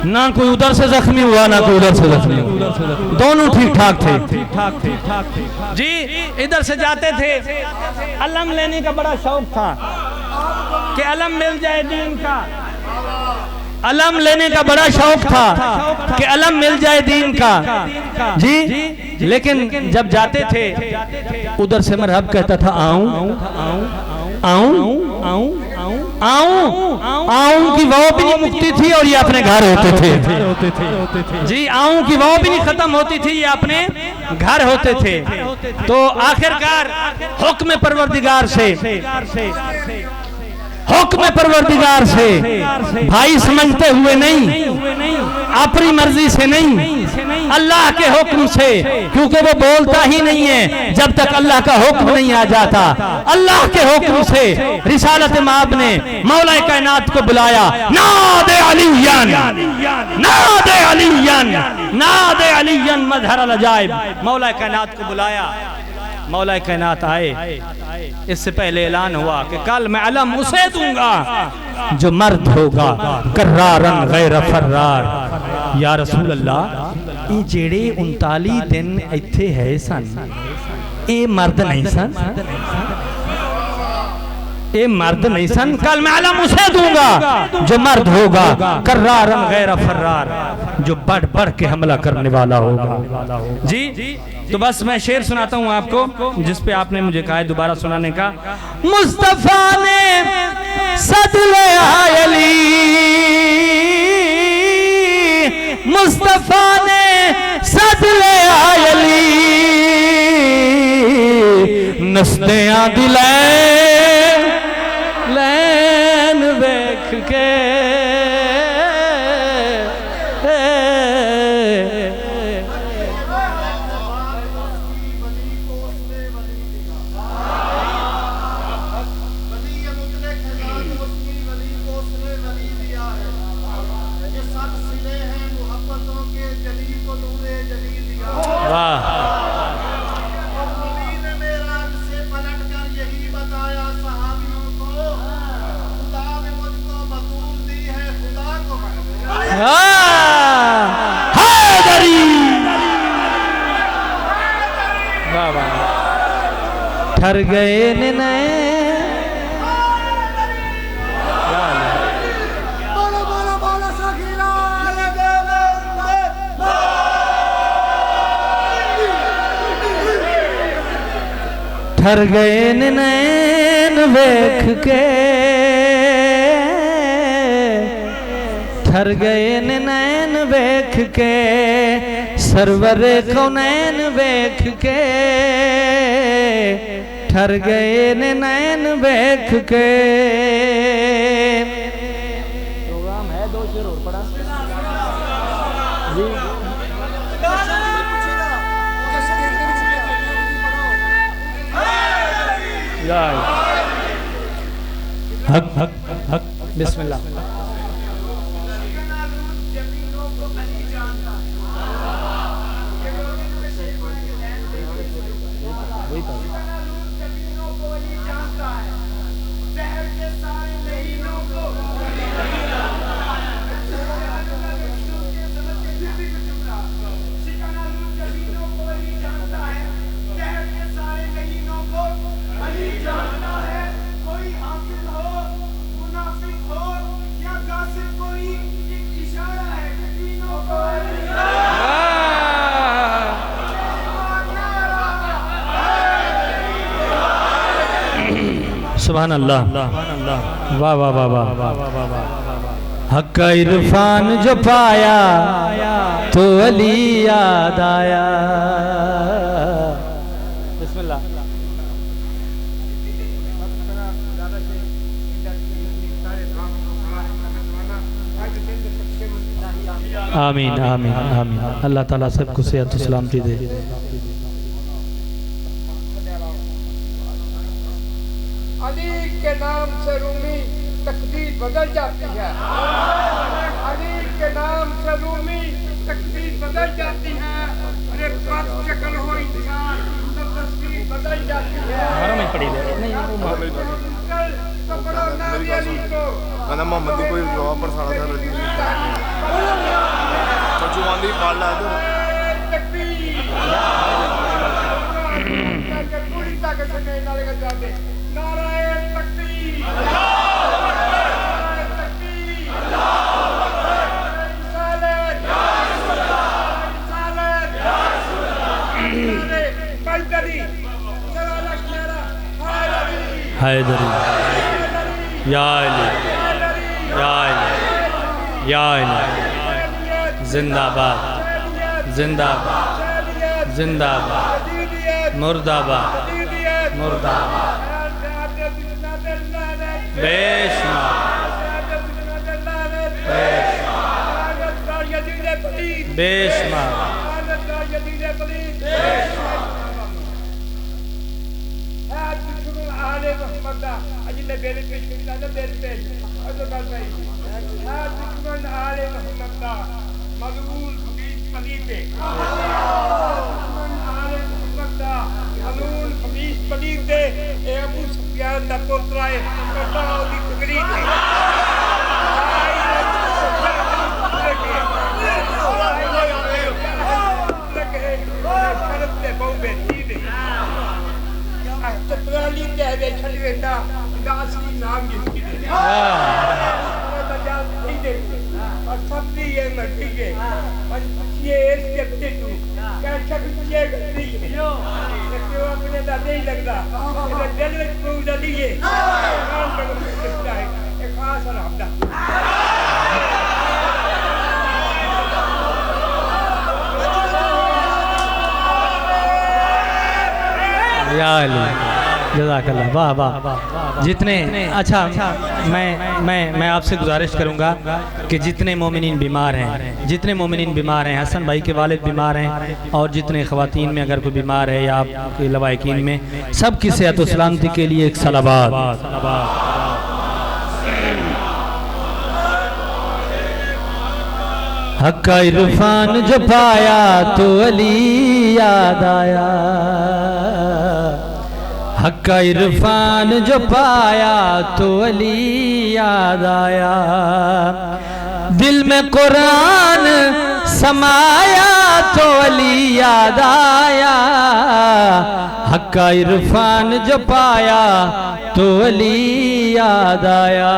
ना कोई उधर से जख्मी हुआ ना कोई उधर से जख्मी हुआ, दोनों ठीक ठाक थे जी। इधर से जाते थे, अलम लेने का बड़ा शौक था कि अलम मिल जाए दीन का। अलम लेने का बड़ा शौक था कि अलम मिल जाए दीन का जी। लेकिन जब जाते थे उधर से मरहब कहता था आऊं की वो भी नहीं मुक्ति थी और ये अपने घर होते थे जी। आऊं की वो भी नहीं खत्म होती थी, ये अपने घर होते थे। तो आखिरकार हुक्म परवरदिगार से हुक्म परवरदिगार से भाई समझते हुए नहीं, अपनी मर्जी से नहीं, अल्लाह के हुक्म से, क्योंकि वो बोलता ही नहीं है जब तक अल्लाह का हुक्म नहीं आ जाता। अल्लाह के हुक्म से रिसालत माब ने मौला कायनात को बुलाया, नादे अलियन, नादे अलियन, नादे अलियन मजहर अल अजाइब। मौला कायनात को बुलाया, मौला कायनात आए। इससे पहले ऐलान हुआ कि कल मैं अलम उसे दूंगा जो मर्द होगा, कर्रारन गैर फर्रार। या रसूल अल्लाह, ये जेड़े 39 दिन इत्थे है सन, ये मर्द नहीं सन, ये मर्द नहीं सन। कल मैं अलम उसे दूंगा जो मर्द होगा, कर्रारन गैर फर्रार, जो बढ़ बढ़ के हमला करने वाला होगा। जी तो बस मैं शेर सुनाता हूं आपको, जिस पे आपने मुझे कहा है दोबारा सुनाने का। मुस्तफा ने सद ले अली, मुस्तफा ने सद ले अली, नस्तियां दिले लैन वेख के, ठर गए नैन, ठर गए नैन वेख के, ठर गए नैन वेख के, सरवरे कौनैन वेख के, ठर गए नैन वेख के। प्रोग्राम है, 2 शेर और पड़ा हक हक हक बिस्मिल्लाह। सुभान अल्लाह, वाह वाह वाह वाह। हक इरफान जो पाया तो अली याद आया। बिस्मिल्लाह। आमीन आमीन आमीन। अल्लाह ताला सबको सेहत सलामती दे। अली के नाम से रूमी तकदीर बदल जाती है, अली के नाम से रूमी तकदीर बदल जाती है। अरे पद शक्ल हो इंसान तो तस्वीर बदल जाती है। हमारा में पड़ी है कपड़ा ना भी अली को मैंने मोहम्मद को जवाब पर साड़ा था रजी चचुवांदी पाल ला दो तकदीर पूरी ताकत से कहने वाले का जाते नारायण तकबीर, नारायण तकबीर, रिसालत, रिसालत, बलदरी, चरालक मेरा हैदरी, या अली, या अली, या अली, जिंदाबाद, जिंदाबाद, जिंदाबाद, मुर्दाबाद, मुर्दाबाद। बेशुमार बेशुमार जज़ाकल्लाह, वाह वाह। जितने अच्छा मैं आपसे गुजारिश करूंगा कि जितने मोमिनीन बीमार हैं, हसन भाई के वालिद बीमार हैं और जितने ख़वातीन में अगर कोई बीमार है या आपके लवाकिन में, सब की सेहत व सलामती के लिए एक सलावत। हक्का इरफान जो पाया तो अली याद आया, हक्का इरफान जो पाया तो अली याद आया, दिल में कुरान समाया तो अली याद आया, हक्का इरफान जो पाया तो अली याद आया।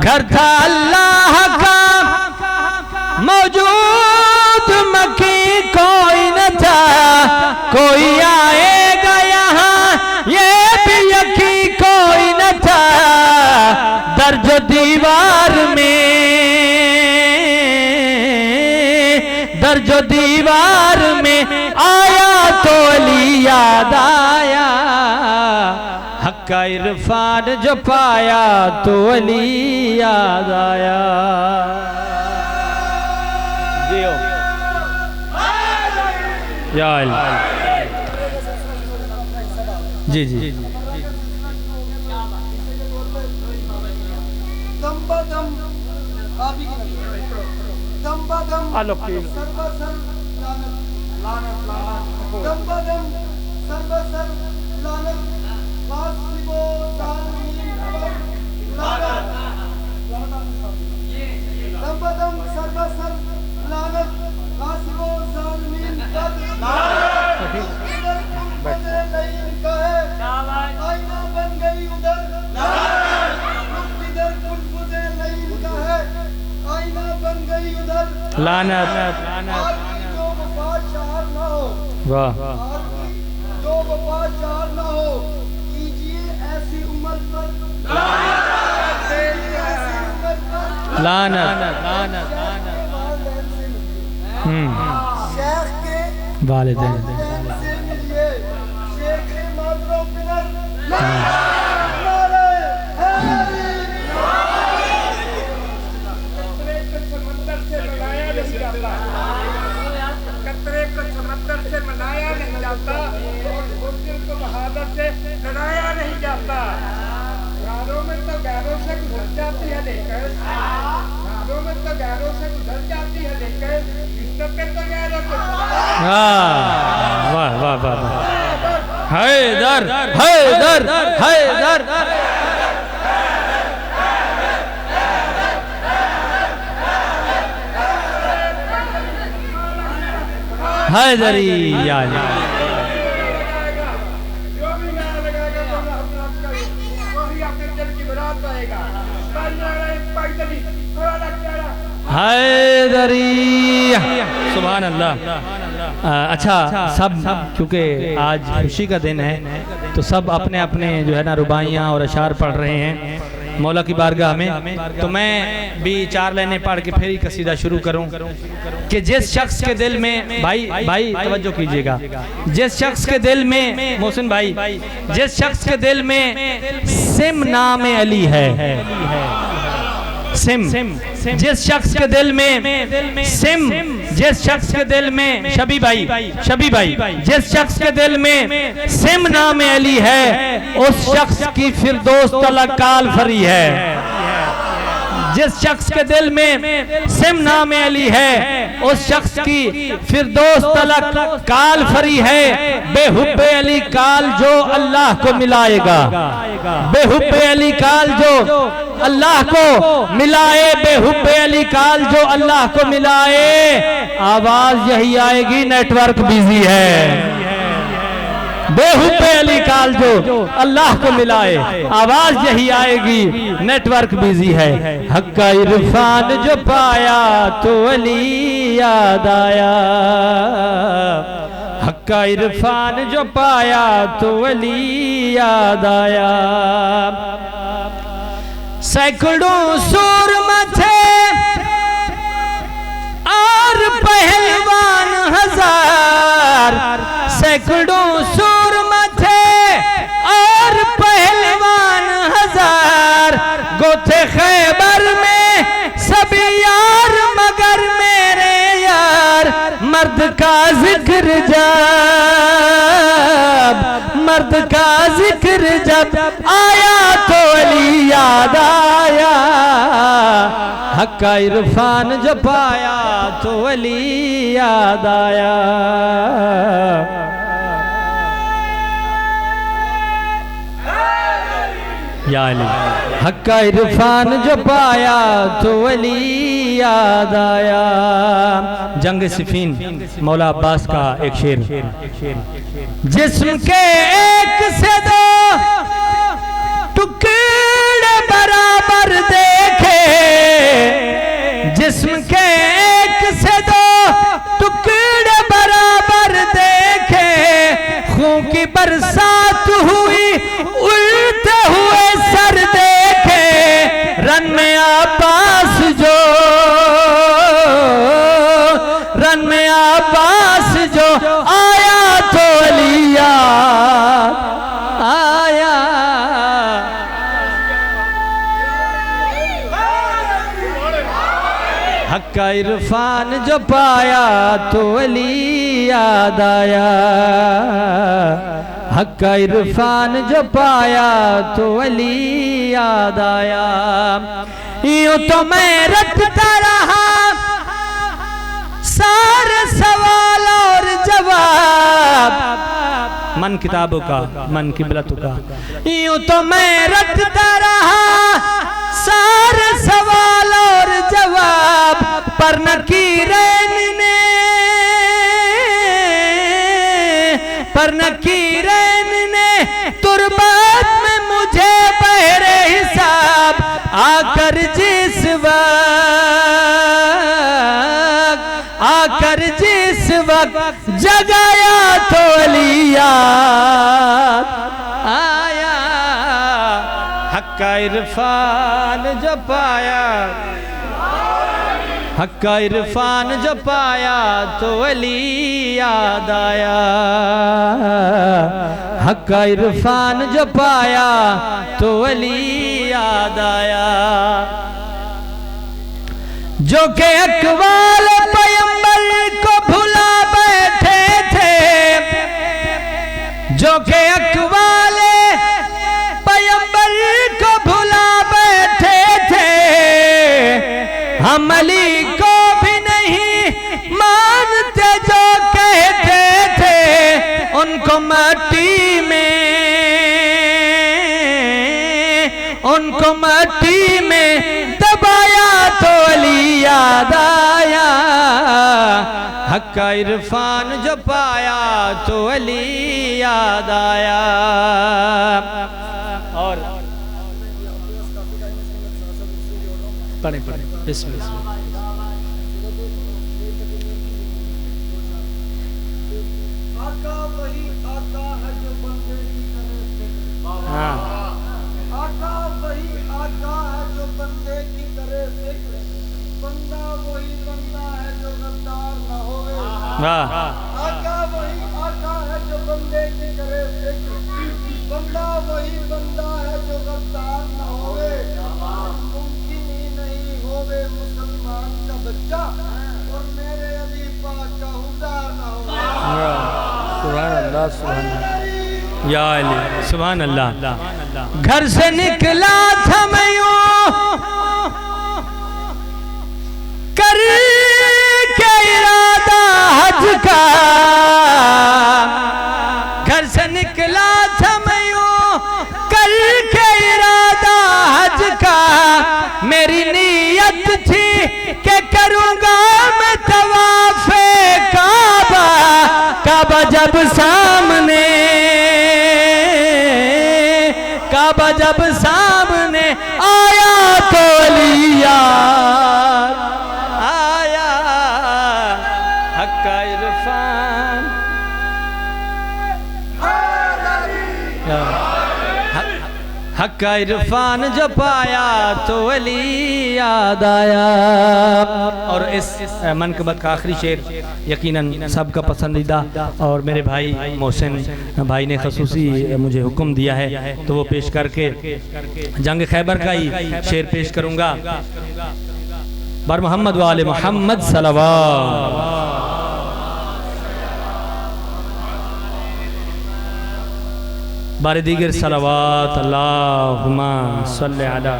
घर था अल्लाह का मौजूद मकी कोई न था, कोई आएगा यहाँ ये भी यकीन कोई न था, दर्ज दीवार में आया तो अली याद आया, हक्का इरफान जो पाया तो अली याद आया। जी जी लानत वाह जो वफा चार ना हो कीजिए ऐसी उम्र पर लानत शेख के वालिदैन से मिलिए, शेख मादरो पिलर कतरे को समंदर से मनाया नहीं जाता और बुजुर्ग को बहादुर से लड़ाया नहीं जाता। घरों में तो गैरों से गुजर जाती है लेकर, घरों में तो गैरों से गुजर जाती है लेकर, रिश्तों पे तो गैरों को वाह वाह वाह। हैदर हैदर हैदर हैदरी याद जो भी नारा लगाएगा वही अपने दिल की मुराद पाएगा। हैदरी सुभान अल्लाह। अच्छा सब क्योंकि आज खुशी का दिन है तो सब अपने अपने जो है ना रुबाइयाँ और अशार पढ़ रहे हैं। मौला की बारगाह में, तो मैं भी 4 लाइनें पढ़ के फिर ही कसीदा शुरू करूं कि जिस शख्स के दिल में, भाई तवज्जो कीजिएगा, जिस शख्स के दिल में, मोहसिन भाई, जिस शख्स के दिल में सिम नाम अली है, सिम, जिस शख्स के दिल में सिम, जिस शख्स के दिल में, शबी भाई, जिस शख्स के दिल में सिम नाम अली है, उस शख्स की फिरदौस तलक काल फरी है। जिस शख्स के दिल में सिम नाम अली है, उस शख्स की फिरदौस तलक काल फरी है। बेहुब्बे अली काल जो अल्लाह को मिलाएगा, बेहुब्बे अली काल जो अल्लाह को मिलाए, बेहुब्बे अली काल जो अल्लाह को मिलाए। आवाज यही आएगी नेटवर्क बिजी है। बेहुब्बे अली काल जो अल्लाह को मिलाए, आवाज यही आएगी नेटवर्क बिजी है। हक्का इरफान जो पाया तो अली याद आया, हक्का इरफान जो पाया तो अली याद आया। सैकड़ों सूरमा थे और पहलवान हजार, सैकड़ों सूरमा थे और पहलवान हजार। गोथे खैबर में सभी यार मगर मेरे यार, मर्द का जिक्र जब, मर्द का जिक्र जब आया तो अली याद आया। हक्का इरफान जो पाया तो अली याद आया। या अली, हक्का इरफान जो पाया तो अली याद आया। जंग सिफीन मौला अब्बास का एक शेर, जिस्म के एक से दो टुकड़े बराबर देखे, जिस्म के एक से दो टुकड़े बराबर देखे। खून की बरसात हुई उड़ते हुए सर देखे, रन में अब्बास जो, रन में अब्बास जो आया तो अली याद आया। हक्का इरफान जो पाया तो अली याद आया, हक्का इरफान जो पाया तो अली याद आया। यूं तो मैं रटता रहा सारे सवाल और जवाब, मन किताबों का, मन किबलतों का। यूं तो मैं रटता रहा सारे सवाल और जवाब, पर नकीरैन ने, पर नकीरैन ने तुरबात में मुझे बहरे हिसाब आकर जिस वक्त, आकर जिस वक्त जगाया तो अली याद आया। हक्का इरफान जो पाया, हक्का इरफान जो पाया तो अली याद आया। हक्का इरफान जो पाया तो अली याद आया। जो के अकवाल पैगंबर को भुला बैठे थे, जो के अकवाल पैगंबर को भुला बैठे थे। हम अली को भी नहीं मानते जो कहते थे, उनको माटी में, उनको माटी में दबाया तो अली याद आया। हक्का इरफान जो पाया तो अली याद आया। और पढ़े पढ़े बिस्मिल्लाह। आका वही आता है जो बंदगी करे। हाँ आका वही आका है जो बंदे की करे फिक्र, बंदा वही बंदा है जो गद्दार न होवे। आका वही आका है जो बंदे की करे फिक्र, बंदा वही बंदा है जो गद्दार न होवे। मुमकिन ही नहीं होवे मुसलमान का बच्चा और मेरे अली पाक का हुदार न होवे। सुभान अल्लाह, सुभान अल्लाह, या अली, सुभान अल्लाह। घर से निकला था मैं यूं कर के इरादा हज का, घर से निकला था मैं यूं कर के इरादा हज का। मेरी नीयत थी कि करूंगा मैं तवाफ़े काबा, काबा जब सामने, काबा जब सामने आया तो लिया आया हक्का इरफान, हक्का इरफान जो पाया तो अली याद आया। और इस मनक़बत का आखिरी शेर यकीनन सबका पसंदीदा और मेरे भाई मोहसिन भाई ने खसूसी मुझे हुक्म दिया है तो वो पेश करके जंग खैबर का ही शेर पेश करूँगा। बर मोहम्मद वाले मोहम्मद सल्लल्लाहु बारे दीगर सलावत अल्लाहुम्मा सल्ली अला।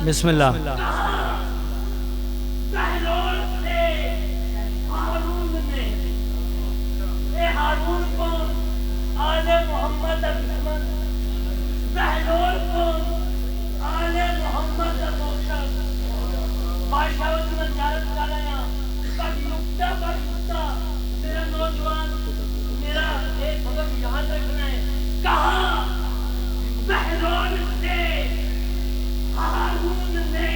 बिस्मिल्लाह। बहलोल से हारून ने, ए हारून को आले मोहम्मद दुश्मन, बहलोल को आले मोहम्मद मोशर, बादशाह उसमें जारत कर रहा पर नुक्ता पर नुक्ता। मेरा नौजवान मेरा एक सबक याद रखना है। कहा बहलोल से हारून ने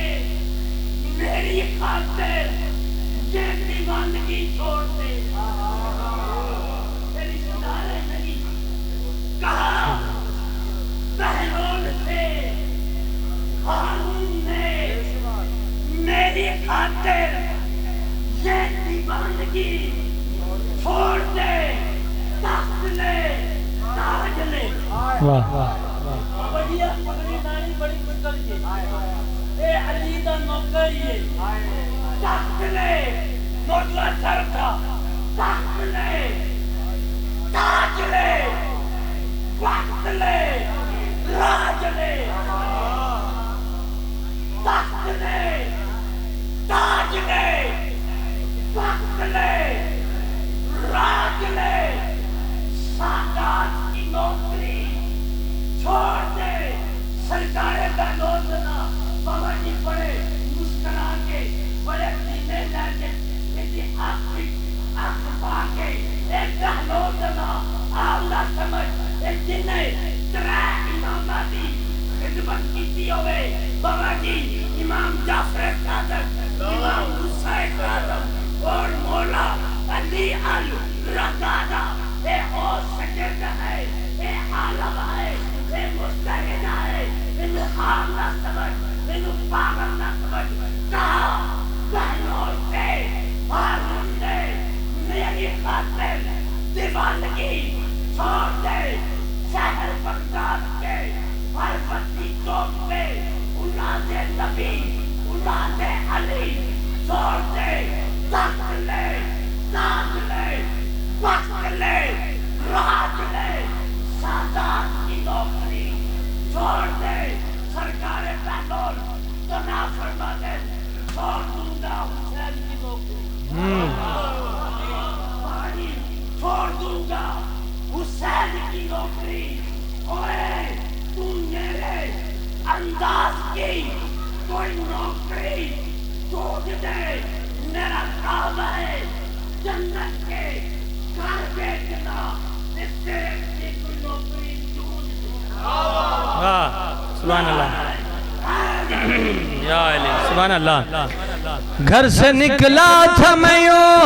मेरी खातिर ये दीवानगी छोड़ दे, मेरी सुनारे नहीं। कहा बहलोल से हारून ने मेरी खातिर ये दीवानगी छोड़ दे, तख्त ले, ताज ले। वाह वाह बढ़िया पगड़ी नानी बड़ी मुश्किल ये ए अली दा नौकर ये तख्त ले, नौजवा सर था तख्त ले, ताज ले, वक्त ले, राज ले। तख्त ले, ताज ले, वक्त ले, राज ले। सादात की नौकरी छोड़ दे, सरकारे का लोन देना। बाबा जी बड़े मुस्कुरा के बड़े सीने लगे इसी आखिरी आंख पाके एक लोन देना। आला समझ एक दिन तेरा इमामती खिदमत की होवे। बाबा जी इमाम जाफर कादर, इमाम हुसैन कादर और मौला अली अल रज़ादा ए ओ सजद है, ए आलम है, ए मुस्तहिद है, इन हाल ना समझ, इन पागल ना समझ। कहा बहनों से हारून ने मेरी खातिर दीवानगी छोड़ दे। शहर बगदाद के हर बस्ती चौक पे उलादे नबी, उलादे अली छोड़ दे। तख्त ले, ताज ले, वक्त ले, राज ले। सादात की नौकरी छोड़ दे, सरकारे पैदल तो ना फरमा दे, छोड़ दूंगा हुसैन की नौकरी। पानी छोड़ दूंगा हुसैन की नौकरी। ओए तू मेरे अंदाज की कोई नौकरी सूझ दे मेरा काबा है जन्नत के घर बेचना इससे अच्छी कोई नौकरी ढूंढ दे। वाह सुभान अल्लाह या अली सुभान अल्लाह। घर से निकला था मैं यूं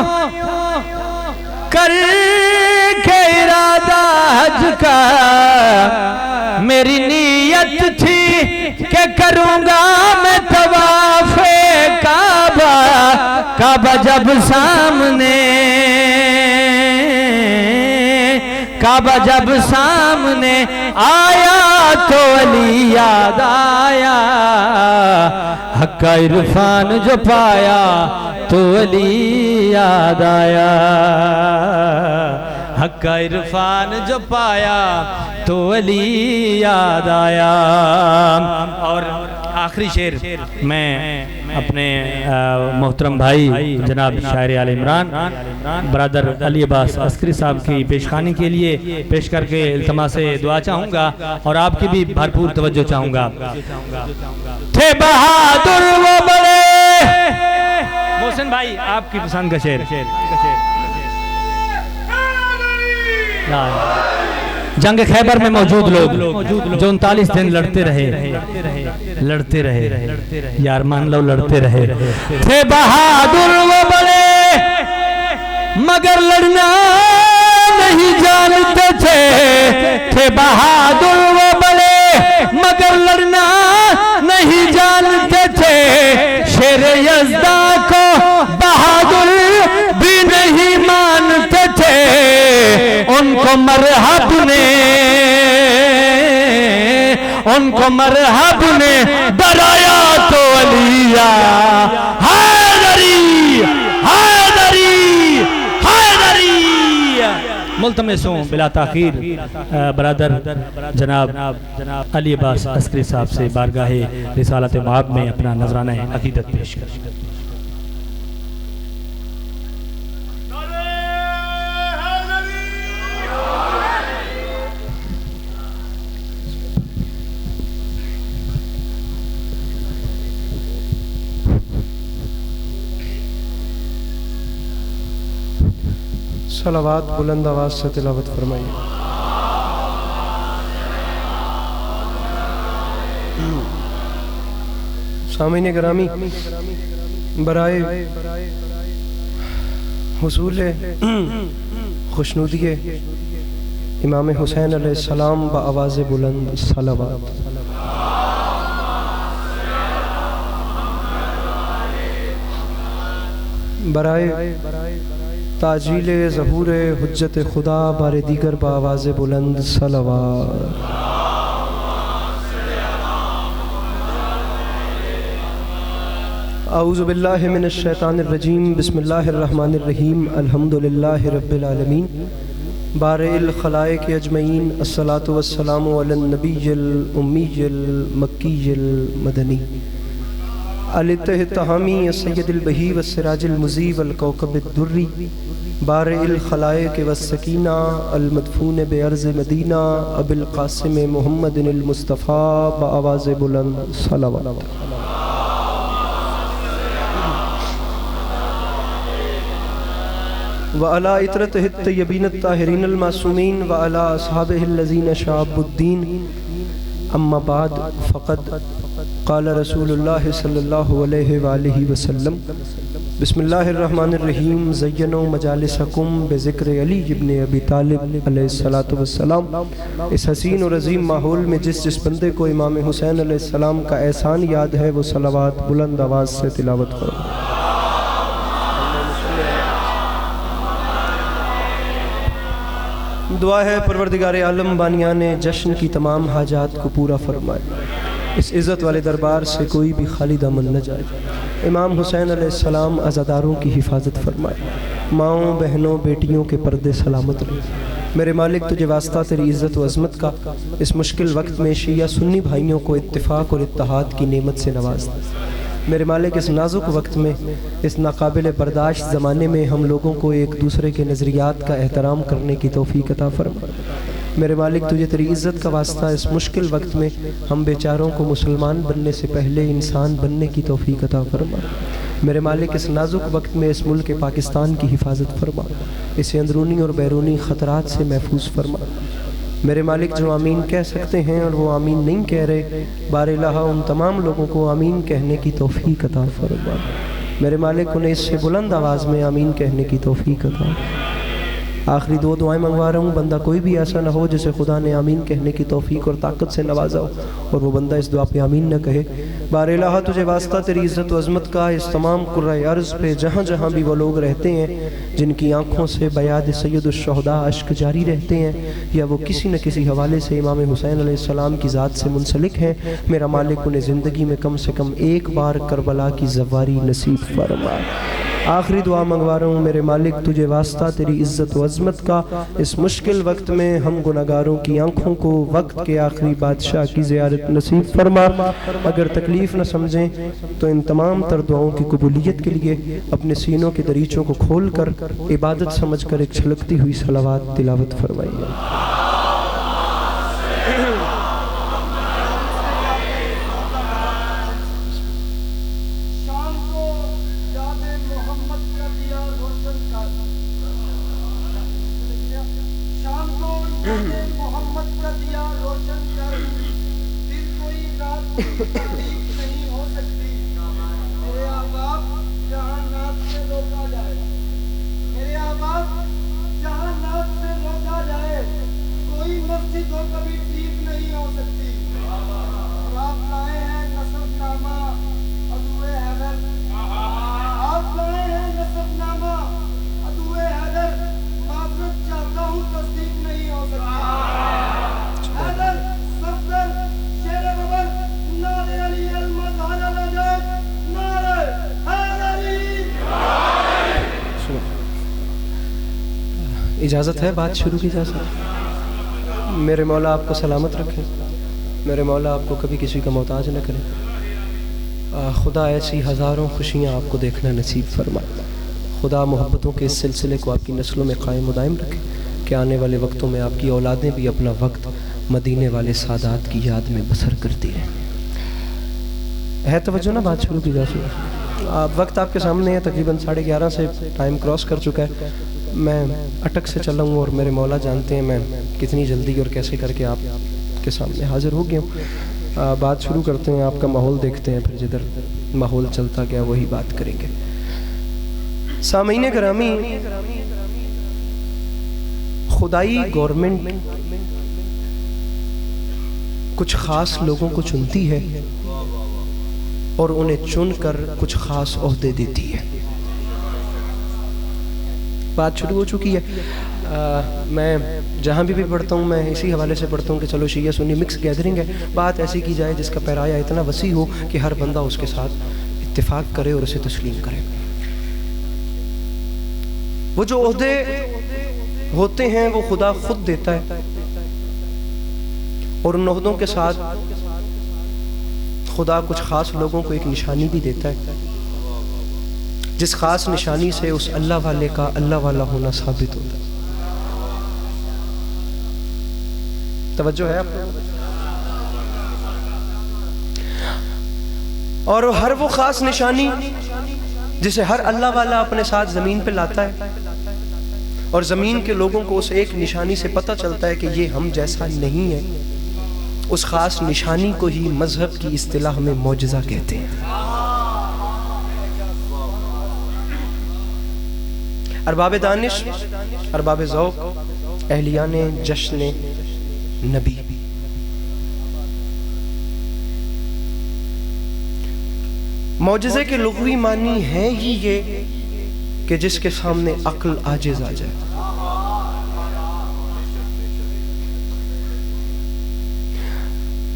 कर के इरादा हज का, मेरी नीयत थी कि करूंगा मैं तवाफ़े काबा। काबा जब सामने, काबा जब सामने आया तो अली याद आया। हक्का इरफान जो पाया तो अली याद आया। हक्का इरफान जो पाया तो अली याद आया। और आखिरी शेर मैं अपने मोहतरम भाई जनाब शायर आल इमरान बरदर अली अब्बास अस्करी साहब की पेशखानी के लिए पेश करके इल्तिमा से दुआ चाहूँगा और आपकी भी भरपूर तवज्जो चाहूँगा। थे बहादुर वो बड़े, मोहसिन भाई आपकी पसंद का शेर। जंग खैबर में मौजूद लोग जो 39 दिन लड़ते रहे यार मान लो लड़ते रहे। थे बहादुर वो बड़े मगर लड़ना नहीं जानते थे बहादुर वो बड़े मगर लड़ना नहीं जानते थे। शेर यज़्दा को बहादुर भी नहीं मानते थे। उनको मरहब ने डराया तो अलिया हैदरी हैदरी हैदरी। मुल्तमिसों बिला ताखीर बरदर जनाब अली अब्बास अस्करी साहब से बारगाहे रिसालत मआब में अपना नजराना अकीदत पेश कर। सलावत बुलंद आवाज से तिलावत फरमाइए। सामीन गिरामी बराए हुसूल खुशनुदी इमाम हुसैन अलैहिस्सलाम ब आवाज़ बुलंद सलावत। बराए ताजील ज़हूर हुज्जत खुदा बारे दीगर बावाज़ बुलंद सलावत। औज़ु बिल्लाहि मिनश शैतानिर रजीम बिस्मिल्लाहिर रहमानिर रहीम अल्हम्दुलिल्लाहि रब्बिल आलमीन बारिल खलाइक अजमईन अस्सलातु वस्सलामु अलन नबिय्यिल उम्मिय्यिल मक्किय्यिल मदनी अल-तहमी सय्यदिल बही व सिराजिल मुज़ी वल कौकबिद दुर्री बारिल खलाइक व सकीना अल मदफून बेअर्ज़ मदीना अबिल क़ासिम मुहम्मदिल मुस्तफ़ा ब आवाज़ बुलंद सलावत। व अला इतरतिहि तय्यबीन ताहिरीन अल मासूमीन व अला अस्हाबिहिल लज़ीना शअबुद्दीन अम्मा बाद फ़क़द क़ाल रसूलुल्लाह सल्लल्लाहु अलैहि वआलिहि वसल्लम बिस्मिल्लाहिर्रहमानिर्रहीम ज़य्यनु मजालिसकुम बिज़िक्र अली इब्न अबी तालिब अलैहिस्सलातु वस्सलाम। इस हसीन और अजीम माहौल में जिस बंदे को इमाम हुसैन अलैहिस्सलाम का एहसान याद है वो सलावत बुलंद आवाज़ से तिलावत करो। दुआ है परवरदिगार आलम बानियाने जश्न की तमाम हाजात को पूरा फरमाए। इस इज़्ज़त वाले दरबार से कोई भी खाली दामन न जाए। इमाम हुसैन अलैहिस्सलाम अज़ादारों की हिफाजत फरमाए। माओं बहनों बेटियों के पर्दे सलामत रहे। मेरे मालिक तुझे वास्ता तेरी इज़्ज़त व अज़मत का इस मुश्किल वक्त में शिया सुन्नी भाइयों को इत्तिफ़ाक़ और इत्तेहाद की नेमत से नवाज दे। मेरे मालिक इस नाजुक वक्त में इस नाकाबिल बर्दाश्त ज़माने में हम लोगों को एक दूसरे के नज़रियात का एहतराम करने की तौफ़ीक़ अता फरमा। मेरे मालिक तुझे तेरी इज़्ज़त का वास्ता इस मुश्किल वक्त में हम बेचारों को मुसलमान बनने से पहले इंसान बनने की तौफ़ीक़ अता फरमा। मेरे मालिक इस नाजुक वक्त में इस मुल्क पाकिस्तान की हिफाजत फरमा, इसे अंदरूनी और बैरूनी ख़तरात से महफूज फरमा। मेरे मालिक जो आमीन कह सकते हैं और वो आमीन नहीं कह रहे, बारिलाहा उन तमाम लोगों को आमीन कहने की तौफीक अता फरमा। मेरे मालिक उन्हें इससे बुलंद आवाज़ में आमीन कहने की तौफीक अता। आखिरी 2 दुआएं मंगवा रहा हूँ, बंदा कोई भी ऐसा ना हो जिसे खुदा ने आमीन कहने की तौफीक और ताकत से नवाजा हो और वो बंदा इस दुआ पे आमीन न कहे। बारिलाहा तुझे वास्ता तेरी इज़्ज़त व अज़मत का इस तमाम कुर्रा अर्ज़ पे जहाँ जहाँ भी वो लोग रहते हैं जिनकी आँखों से बयाद सैयदुश्शुहदा अश्क जारी रहते हैं या वो किसी न किसी हवाले से इमाम हुसैन अलैहिस्सलाम की ज़ात से मुंसलिक हैं, मेरा मालिक उन्हें ज़िंदगी में कम से कम एक बार करबला की ज़वारी नसीब फरमा। आखिरी दुआ मंगवा रहा हूँ, मेरे मालिक तुझे वास्ता तेरी इज़्ज़त व अज़मत का इस मुश्किल वक्त में हम गुनहगारों की आँखों को वक्त के आखिरी बादशाह की ज़ियारत नसीब फरमा। अगर तकलीफ़ न समझें तो इन तमाम तर दुआओं की कबूलियत के लिए अपने सीनों के दरीचों को खोल कर इबादत समझ कर एक छलकती हुई सलावात तिलावत फरमाइए। नहीं हो सकती मेरे अहबाब जहाँ नात से रोका जाए, मेरे अहबाब जहाँ नात से रोका जाए कोई मस्जिद हो कभी ठीक नहीं हो सकती। और आप लाए हैं नसबनामा अदुए हैदर, आप लाए हैं नसबनामा अदुए हैदर, माफ़रत चाहता हूँ तस्दीक नहीं हो सकती। हैदर सफदर शेर बबर नारे अली अलमज़हर अलजद नारे हैदरी। इजाज़त है बात शुरू की जा सकती। मेरे मौला आपको सलामत रखें, मेरे मौला आपको कभी किसी का मोहताज न करें। खुदा ऐसी हज़ारों खुशियाँ आपको देखना नसीब फरमाए। खुदा मोहब्बतों के इस सिलसिले को आपकी नस्लों में कायम दायम रखे कि आने वाले वक्तों में आपकी औलादें भी अपना वक्त मदीने वाले सादात की याद में बसर करती हैं। है तवज्जो ना, बात शुरू की जा चुकी। वक्त आपके सामने है, तकरीबन 11:30 से टाइम क्रॉस कर चुका है। मैं अटक से चला हूँ और मेरे मौला जानते हैं मैं कितनी जल्दी और कैसे करके आपके सामने हाजिर हो गया हूँ। बात शुरू करते हैं, आपका माहौल देखते हैं, फिर जिधर माहौल चलता गया वही बात करेंगे। सामीन ग्रामी, खुदाई गवर्नमेंट कुछ ख़ास लोगों को चुनती है और उन्हें चुनकर कुछ ख़ास ओहदे देती है। बात शुरू हो चुकी है। मैं जहाँ भी पढ़ता हूँ मैं इसी हवाले से पढ़ता हूँ कि चलो शिया सुन्नी मिक्स गैदरिंग है, बात ऐसी की जाए जिसका पैराया इतना वसी हो कि हर बंदा उसके साथ इत्तेफाक करे और उसे तस्लीम करे। वो जो ओहदे होते हैं वो खुदा खुद देता है और उन ओहदों के साथ खुदा कुछ ख़ास लोगों को एक निशानी भी देता है, जिस ख़ास निशानी से उस अल्लाह वाले का अल्लाह वाला होना साबित होता है। तवज्जो है आपको? और हर वो ख़ास निशानी जिसे हर अल्लाह वाला अपने साथ ज़मीन पे लाता है और ज़मीन के लोगों को उस एक निशानी से पता चलता है कि ये हम जैसा नहीं है, उस ख़ास निशानी को ही मज़हब की इस्तिलाह में मौजज़ा कहते हैं। अरबाब दानिश, अरबाब ज़ौक़, अहलियाने जश्न नबी, मौजज़े के लुग़वी मानी है ही ये कि जिसके सामने अक्ल आजिज़ आ जाए।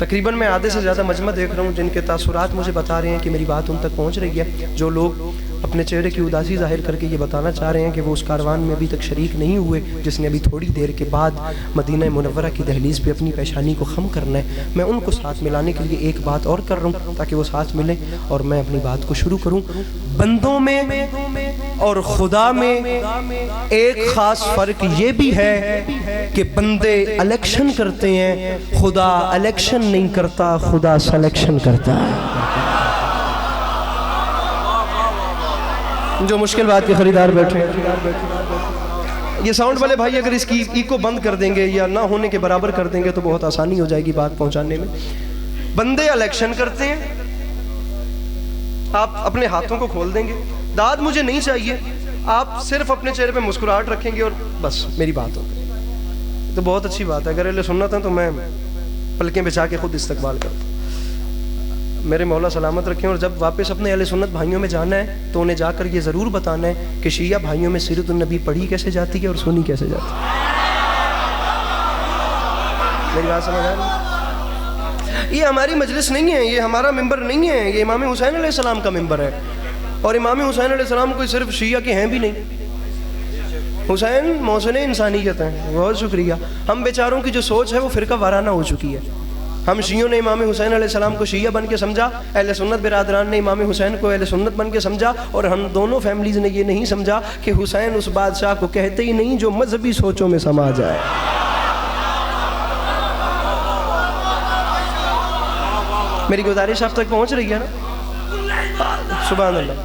तकरीबन मैं आधे से ज़्यादा मजमा देख रहा हूँ जिनके तासुरात मुझे बता रहे हैं कि मेरी बात उन तक पहुँच रही है। जो लोग अपने चेहरे की उदासी जाहिर करके ये बताना चाह रहे हैं कि वो उस कारवान में अभी तक शरीक नहीं हुए जिसने अभी थोड़ी देर के बाद मदीना मुनव्वरा की दहलीज़ पे अपनी पेशानी को ख़म करना है, मैं उनको साथ मिलाने के लिए एक बात और कर रहा हूँ ताकि वो साथ मिलें और मैं अपनी बात को शुरू करूँ। बंदों में और खुदा में एक ख़ास फ़र्क ये भी है कि बंदे इलेक्शन करते हैं, खुदा इलेक्शन नहीं करता, खुदा सिलेक्शन करता है। जो मुश्किल बात के खरीदार बैठे हैं, ये साउंड वाले भाई अगर इसकी इको बंद कर देंगे या ना होने के बराबर कर देंगे तो बहुत आसानी हो जाएगी बात पहुंचाने में। बंदे इलेक्शन करते हैं, आप अपने हाथों को खोल देंगे, दाद मुझे नहीं चाहिए, आप सिर्फ अपने चेहरे पे मुस्कुराहट रखेंगे और बस मेरी बात हो गई, तो बहुत अच्छी बात है। अगर अहले सुन्नत है तो मैं पलकें बिछा के खुद इस्तकबाल करता हूँ। मेरे मौला सलामत रखें। और जब वापस अपने अहले सुन्नत भाइयों में जाना है तो उन्हें जाकर ये ज़रूर बताना है कि शिया भाइयों में सीरत नबी पढ़ी कैसे जाती है और सुनी कैसे जाती है। मेरी बात समझ आ रही? ये हमारी मजलिस नहीं है, ये हमारा मिंबर नहीं है, ये इमाम हुसैन अलैहिस्सलाम का मिंबर है। और इमाम हुसैन अलैहिस्सलाम कोई सिर्फ शिया के हैं भी नहीं, हुसैन मौसम इंसानियत हैं। बहुत शुक्रिया। हम बेचारों की जो सोच है वो फ़िरका वाराना हो चुकी है। हम शियों ने इमाम हुसैन अलैहिस्सलाम को शिया बन के समझा, अहले सुन्नत बिरादरान ने इमाम हुसैन को अहले सुन्नत बन के समझा, और हम दोनों फैमिलीज़ ने ये नहीं समझा कि हुसैन उस बादशाह को कहते ही नहीं जो मजहबी सोचों में समा जाए। मेरी गुजारिश आप तक पहुँच रही है ना? सुभान अल्लाह।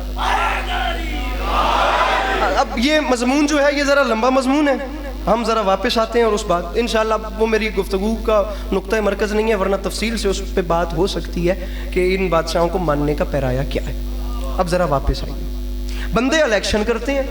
अब ये मजमून जो है ये ज़रा लंबा मजमून है, हम ज़रा वापस आते हैं और उस बात इंशाअल्लाह, वो मेरी गुफ्तगू का नुक्ता मरकज़ नहीं है, वरना तफसील से उस पर बात हो सकती है कि इन बादशाहों को मानने का पैराया क्या है। अब ज़रा वापस आइए। बंदे इलेक्शन करते हैं,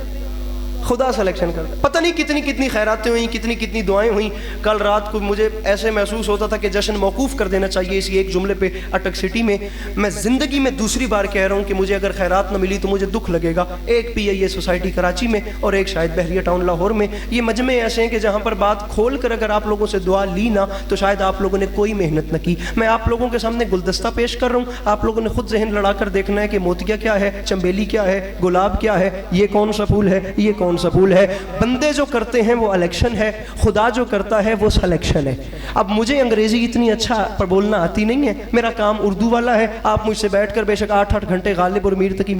खुदा सिलेक्शन करता है। पता नहीं कितनी कितनी खैरातें हुई, कितनी कितनी दुआएं हुई। कल रात को मुझे ऐसे महसूस होता था कि जश्न मौकूफ़ कर देना चाहिए इसी एक जुमले पे अटक सिटी में। मैं ज़िंदगी में दूसरी बार कह रहा हूँ कि मुझे अगर खैरात न मिली तो मुझे दुख लगेगा। एक PIA सोसाइटी कराची में और एक शायद बहरिया टाउन लाहौर में, ये मजमे ऐसे हैं कि जहाँ पर बात खोल कर अगर आप लोगों से दुआ ली ना तो शायद आप लोगों ने कोई मेहनत न की। मैं आप लोगों के सामने गुलदस्ता पेश कर रहा हूँ, आप लोगों ने खुद जहन लड़ा कर देखना है कि मोतिया क्या है, चंबेली क्या है, गुलाब क्या है, ये कौन सा फूल है, ये कौन सा फूल है। बंदे जो करते हैं वो इलेक्शन है, खुदा जो करता है वो सिलेक्शन है। अब मुझे अंग्रेजी इतनी अच्छा पर बोलना आती नहीं है, मेरा काम उर्दू वाला है। आप मुझसे बैठकर बेशक 8-8 घंटे गालिब और मीर तकी